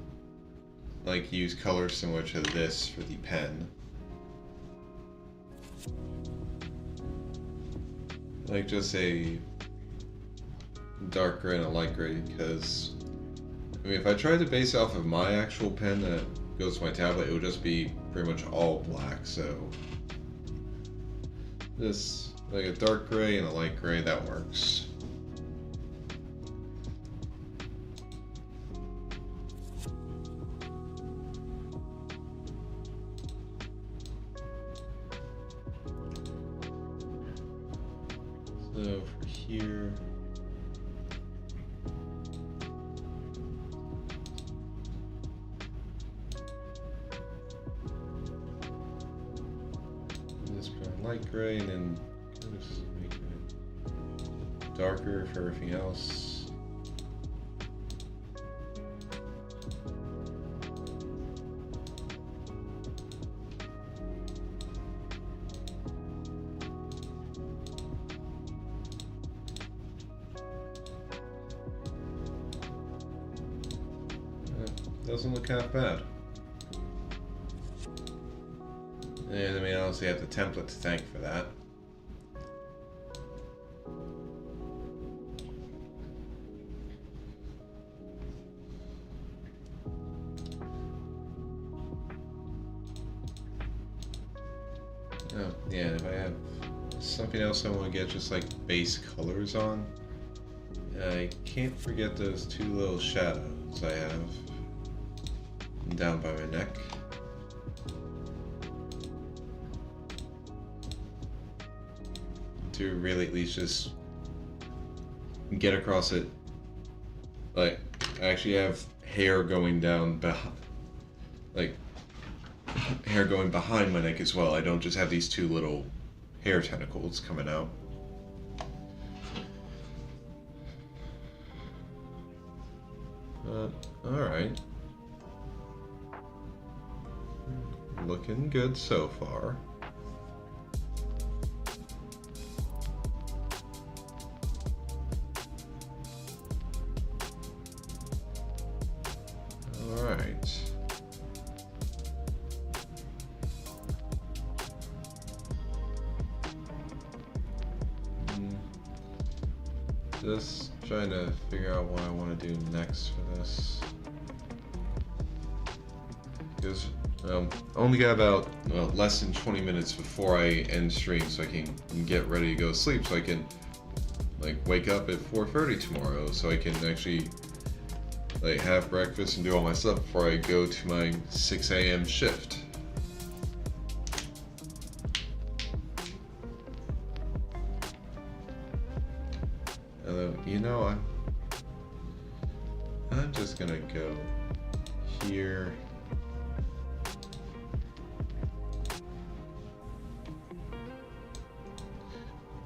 like use colors similar to this for the pen. Like just a dark gray and a light gray, because I mean, if I tried to base it off of my actual pen that goes to my tablet, it would just be pretty much all black. So this, like a dark gray and a light gray, that works. So for here, this light gray, and then just make it darker for everything else. Doesn't look half bad. And I mean, honestly, I have the template to thank for that. Oh, yeah, and if I have something else I want to get just like base colors on, I can't forget those two little shadows I have down by my neck. To really at least just get across it. Like, I actually have hair going down behind, like, hair going behind my neck as well. I don't just have these two little hair tentacles coming out. Alright. Looking good so far. Alright. Just trying to figure out what I want to do next for this. Because, Only got about less than 20 minutes before I end stream, so I can get ready to go to sleep, so I can like wake up at 4:30 tomorrow, so I can actually like have breakfast and do all my stuff before I go to my 6 a.m. shift. You know, I'm just gonna go here.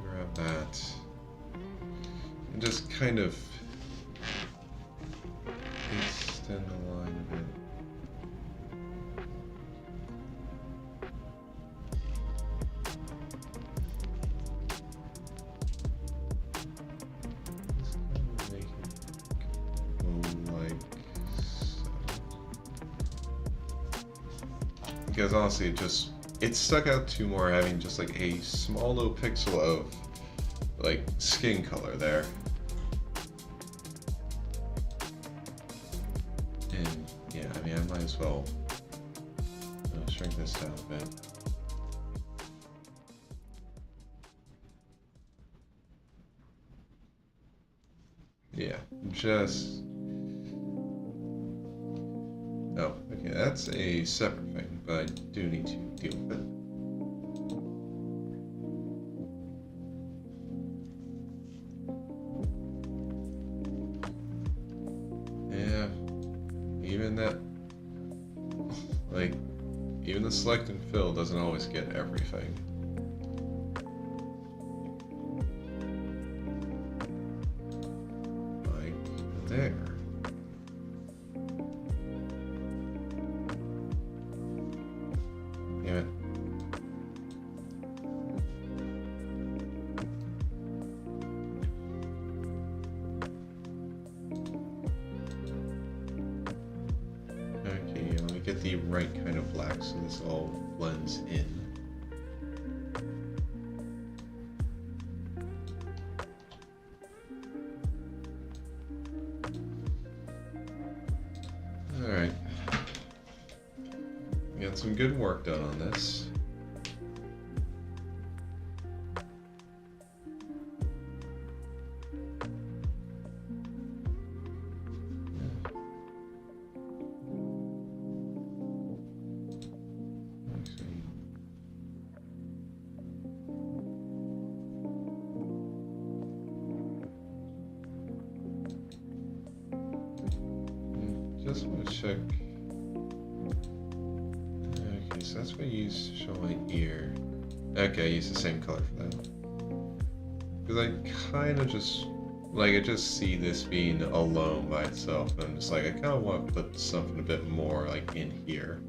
Grab that. And just kind of extend the line a bit. Because honestly, it stuck out to more having just like a small little pixel of like skin color there. And yeah, I mean, I might as well shrink this down a bit. Yeah, just... Oh, okay, that's a separate thing, but I do need to deal with it. Yeah, even that, like, even the select and fill doesn't always get everything. Like, there. Damn it. Okay, let me get the right kind of black so this all blends in. Alright. Got some good work done on this. Just want to check. Okay, so that's what I use to show my ear. Okay, I use the same color for that. Because I kind of just, like, I just see this being alone by itself, and I'm just like, I kind of want to put something a bit more, like, in here.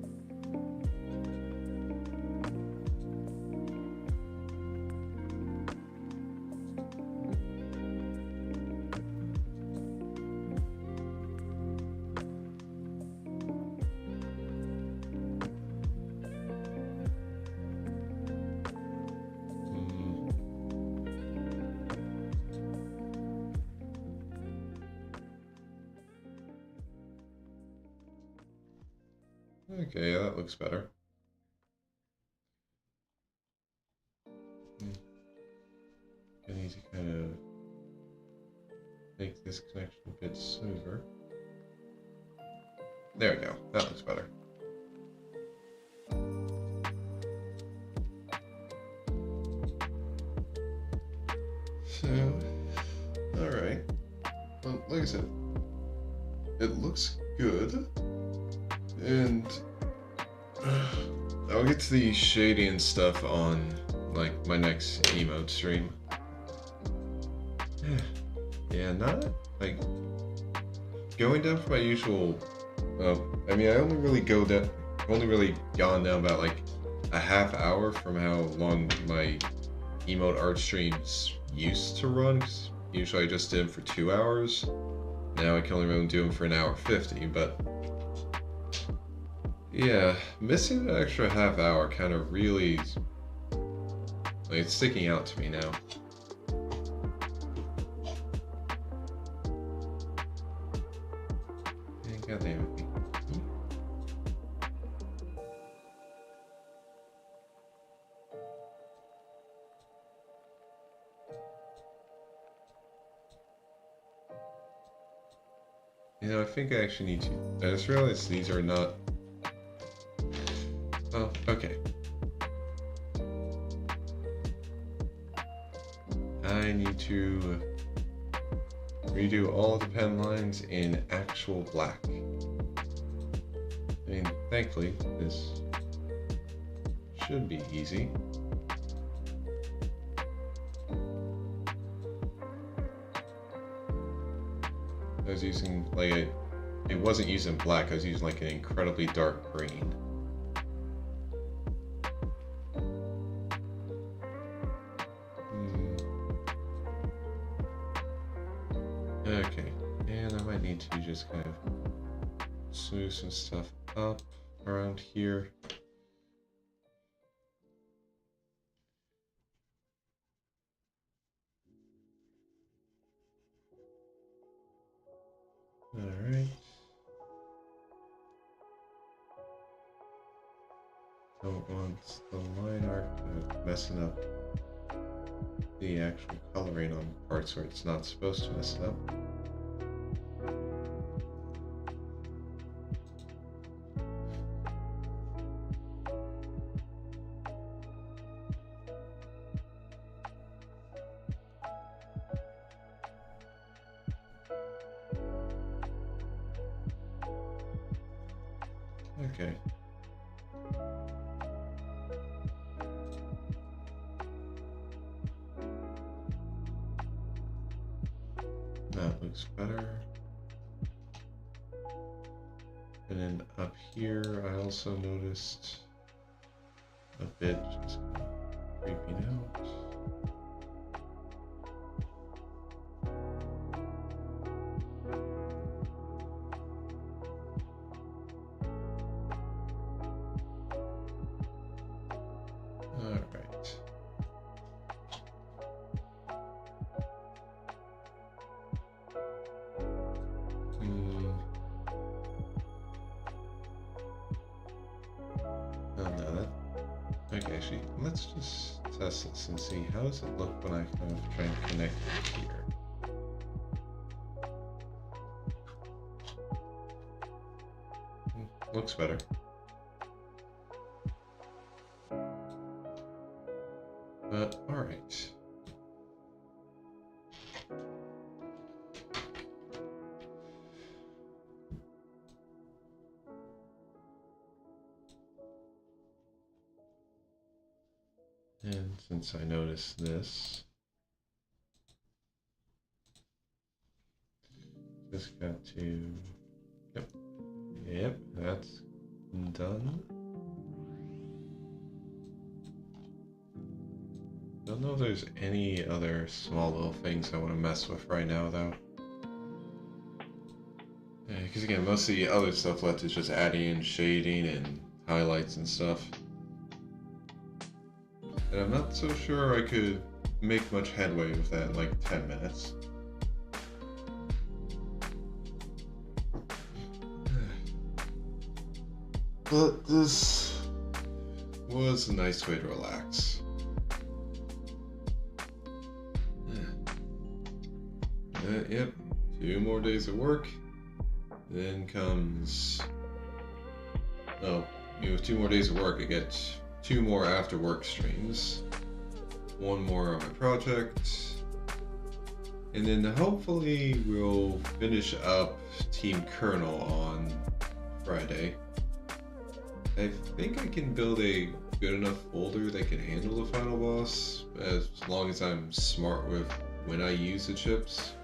Okay, that looks better. I need to kind of make this connection a bit smoother. There we go, that looks better. So, alright. Well, like I said, it looks good. And I'll get to the shading and stuff on like my next emote stream. Yeah, not like going down from my usual. I mean, I only really gone down about like a half hour from how long my emote art streams used to run. 'Cause usually I just did them for 2 hours. Now I can only really do them for 1:50, but. Yeah, missing that extra half hour kind of really, like, it's sticking out to me now. God damn it. You know, I think I actually need to. I just realized these are not. Oh, okay. I need to redo all the pen lines in actual black. I mean, thankfully, this should be easy. I was using it wasn't using black, I was using like an incredibly dark green. Okay, and I might need to just kind of smooth some stuff up around here. Alright. Don't want the line art messing up the actual coloring on parts where it's not supposed to mess it up. Okay. That looks better. And then up here, I also noticed a bit just kind of creeping out. Alright. Oh no, that. Okay, actually, let's just test this and see how does it look when I kind of try and connect it here. Looks better. But alright. And since I noticed this, just got to, yep, that's done. Don't know if there's any other small little things I want to mess with right now though. Because again, most of the other stuff left is just adding in shading and highlights and stuff. And I'm not so sure I could make much headway with that in like 10 minutes. But this was a nice way to relax. Yep, 2 more days of work. Then comes, oh, 2 more days of work, I get 2 more after work streams, 1 more on my project, and then hopefully we'll finish up Team Kernel on Friday. I think I can build a good enough folder that can handle the final boss, as long as I'm smart with when I use the chips.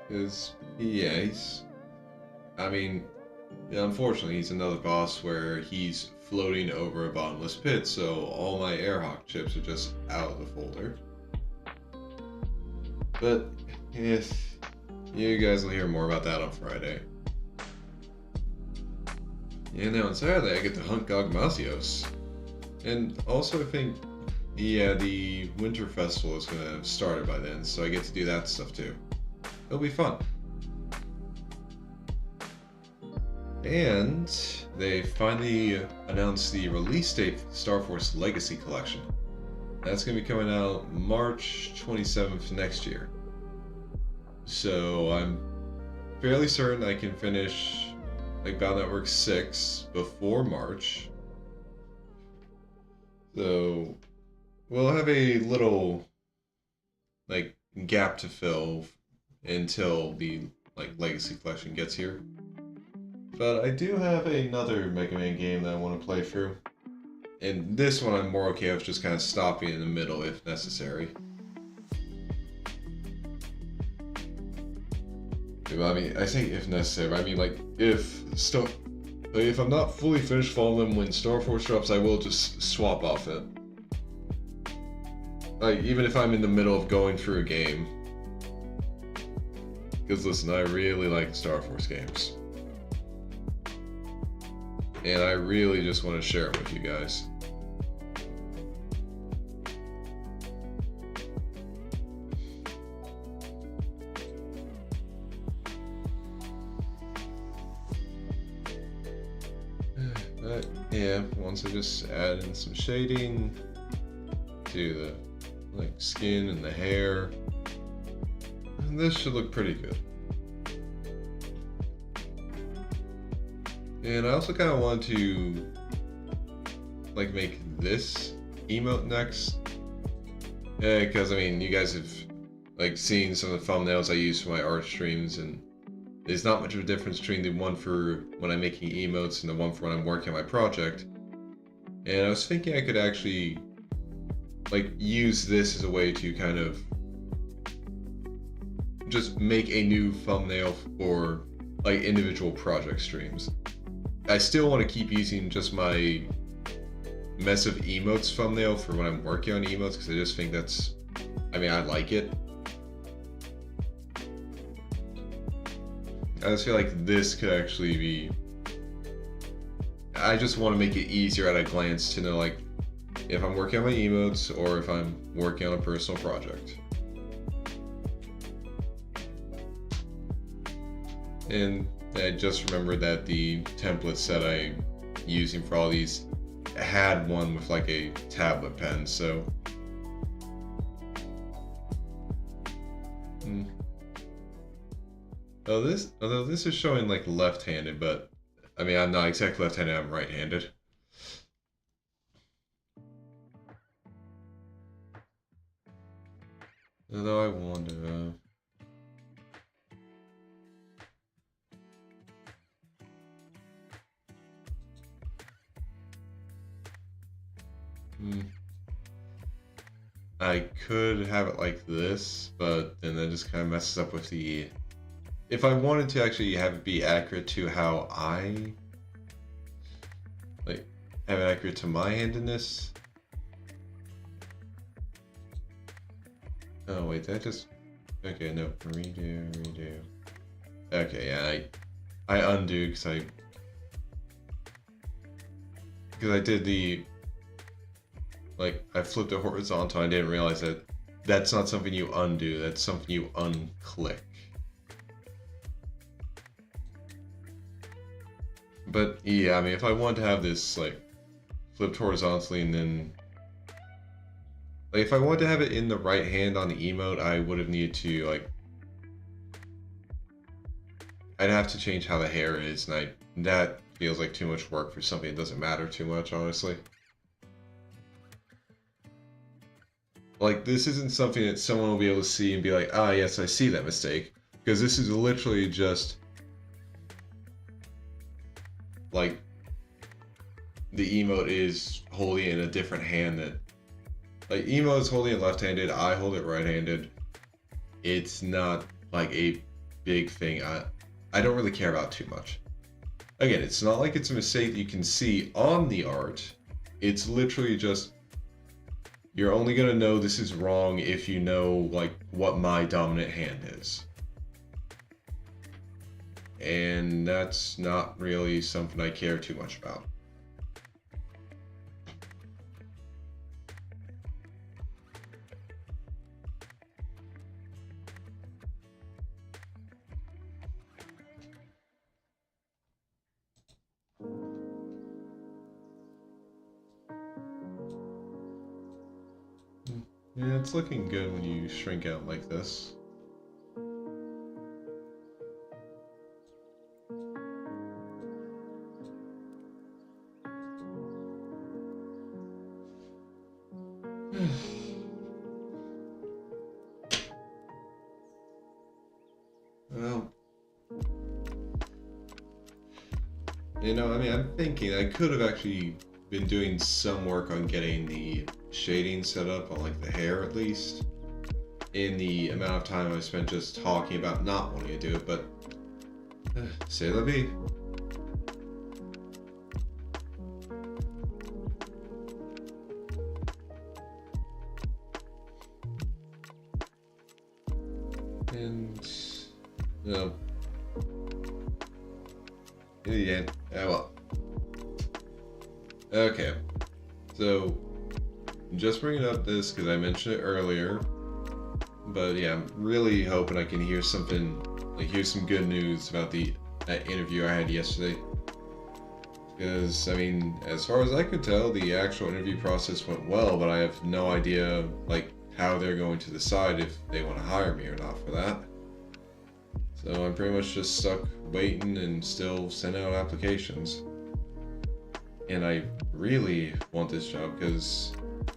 Because, yeah, unfortunately, he's another boss where he's floating over a bottomless pit, so all my Airhawk chips are just out of the folder. But, yes, you guys will hear more about that on Friday. And now on Saturday, I get to hunt Gogmasios. And also, I think, yeah, the Winter Festival is going to have started by then, so I get to do that stuff too. It'll be fun. And they finally announced the release date for the Star Force Legacy Collection. That's going to be coming out March 27th next year. So I'm fairly certain I can finish like Battle Network 6 before March. So we'll have a little like gap to fill until the like Legacy Collection gets here. But I do have another Mega Man game that I want to play through. And this one I'm more okay with just kind of stopping in the middle if necessary. I mean, I say if necessary, I mean like if I'm not fully finished following them when Star Force drops, I will just swap off it. Like, even if I'm in the middle of going through a game. Because listen, I really like Star Force games. And I really just want to share them with you guys. But yeah, once I just add in some shading to the like skin and the hair, this should look pretty good. And I also kind of want to like make this emote next, because I mean you guys have like seen some of the thumbnails I use for my art streams, and there's not much of a difference between the one for when I'm making emotes and the one for when I'm working on my project. And I was thinking I could actually like use this as a way to kind of just make a new thumbnail for like individual project streams. I still want to keep using just my mess of emotes thumbnail for when I'm working on emotes, because I just think that's, I mean, I like it. I just feel like this could actually be, I just want to make it easier at a glance to know like if I'm working on my emotes or if I'm working on a personal project. And I just remembered that the template set I'm using for all these had one with like a tablet pen, so although this is showing like left-handed, but I mean I'm not exactly left-handed, I'm right-handed. Although I wonder I could have it like this, but then that just kind of messes up with the... If I wanted to actually have it be accurate to how I... like, have it accurate to my handedness... Oh wait, that just... Okay, no, redo. Okay, yeah, I undo because I did the... Like, I flipped it horizontal, I didn't realize that that's not something you undo, that's something you unclick. But yeah, I mean, if I wanted to have this, like, flipped horizontally and then... Like, if I wanted to have it in the right hand on the emote, I would have needed to, like... I'd have to change how the hair is, and that feels like too much work for something that doesn't matter too much, honestly. Like, this isn't something that someone will be able to see and be like, ah, yes, I see that mistake. Because this is literally just... like, the emote is holding it in a different hand that... Like, emote is holding it left-handed, I hold it right-handed. It's not, like, a big thing I don't really care about too much. Again, it's not like it's a mistake you can see on the art. It's literally just... You're only gonna know this is wrong if you know, like, what my dominant hand is. And that's not really something I care too much about. Yeah, it's looking good when you shrink out like this. Well, you know, I mean, I'm thinking I could have actually been doing some work on getting the shading set up on like the hair at least. In the amount of time I spent just talking about not wanting to do it, but c'est la vie. And no. Yeah, well. Okay. So just bringing up this because I mentioned it earlier. But yeah, I'm really hoping I can hear something, like hear some good news about that interview I had yesterday. Because, I mean, as far as I could tell, the actual interview process went well, but I have no idea, like, how they're going to decide if they want to hire me or not for that. So I'm pretty much just stuck waiting and still sending out applications. And I really want this job because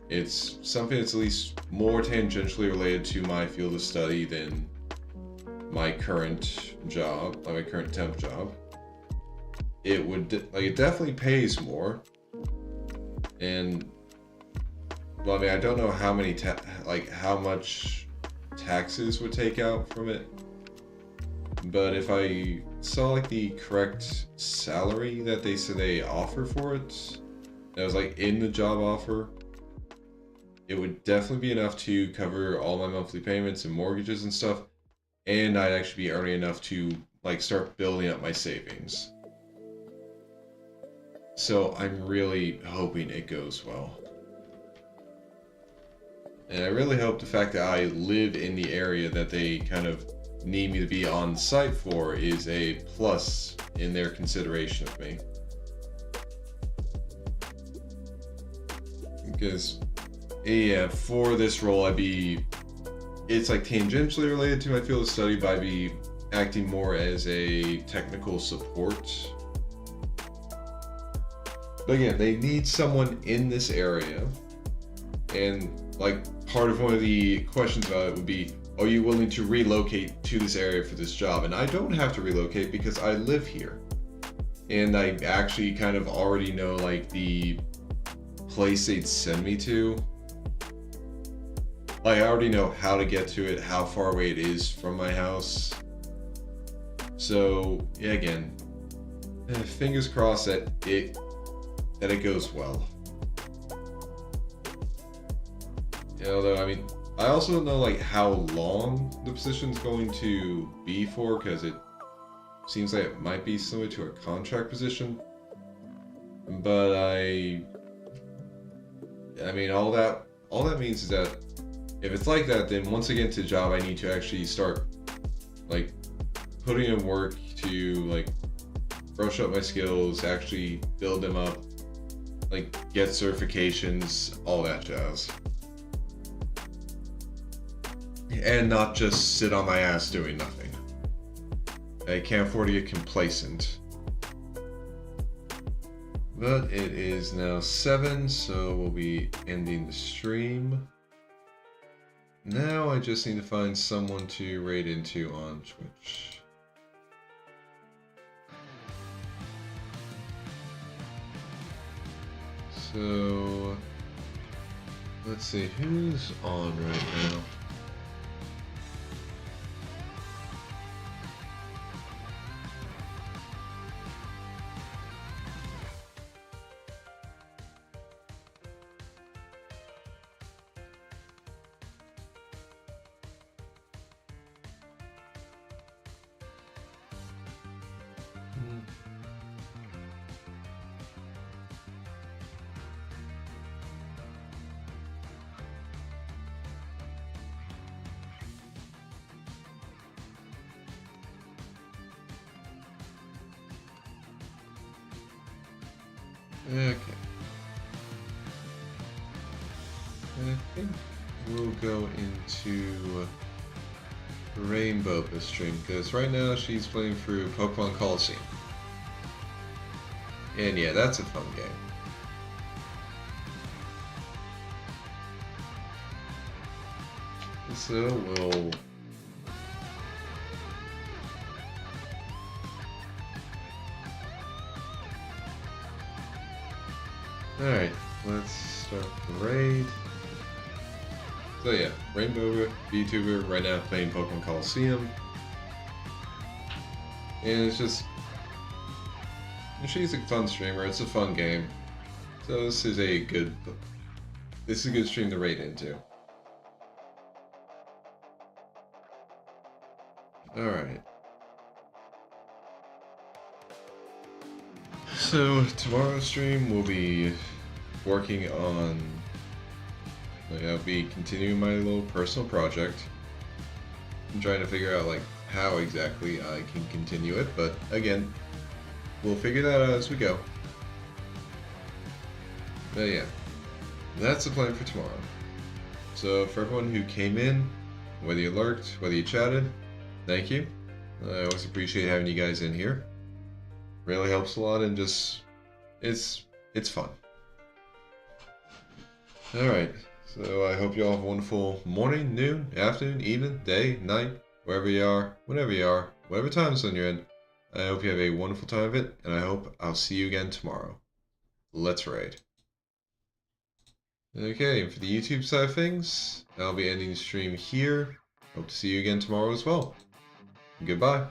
it's something that's at least more tangentially related to my field of study than my current job, like my current temp job. It would, like, it definitely pays more. And, well, I mean, I don't know how many, how much taxes would take out from it. But if I saw, like, the correct salary that they said they offer for it, that was, like, in the job offer, it would definitely be enough to cover all my monthly payments and mortgages and stuff, and I'd actually be earning enough to, like, start building up my savings. So I'm really hoping it goes well. And I really hope the fact that I live in the area that they kind of need me to be on site for is a plus in their consideration of me. Because, yeah, for this role, it's like tangentially related to my field of study, but I'd be acting more as a technical support. But again, they need someone in this area, and like part of one of the questions about it would be, are you willing to relocate to this area for this job? And I don't have to relocate because I live here. And I actually kind of already know like the place they'd send me to. Like, I already know how to get to it, how far away it is from my house. So, yeah, again, fingers crossed that it goes well. Yeah, although, I mean, I also don't know, like, how long the position's going to be for, because it seems like it might be similar to a contract position. But I mean, all that means is that if it's like that, then once I get into the job, I need to actually start, like, putting in work to, like, brush up my skills, actually build them up, like, get certifications, all that jazz. And not just sit on my ass doing nothing. I can't afford to get complacent. But it is now 7, so we'll be ending the stream. Now I just need to find someone to raid into on Twitch. So, let's see, who's on right now? Okay. I think we'll go into Rainbow this stream, because right now she's playing through Pokemon Coliseum. And yeah, that's a fun game. So we'll... Alright, let's start the raid. So yeah, Rainbow VTuber right now playing Pokemon Coliseum. And it's just... She's a fun streamer, it's a fun game. So this is a good stream to raid into. Alright. So tomorrow's stream will be working on... I'll be continuing my little personal project. I'm trying to figure out like how exactly I can continue it, but again, we'll figure that out as we go. But yeah, that's the plan for tomorrow. So for everyone who came in, whether you lurked, whether you chatted, thank you. I always appreciate having you guys in here. Really helps a lot, and just it's fun. Alright, so I hope you all have a wonderful morning, noon, afternoon, evening, day, night, wherever you are, whenever you are, whatever time zone you're in. I hope you have a wonderful time of it, and I hope I'll see you again tomorrow. Let's raid. Okay, and for the YouTube side of things, I'll be ending the stream here. Hope to see you again tomorrow as well. Goodbye.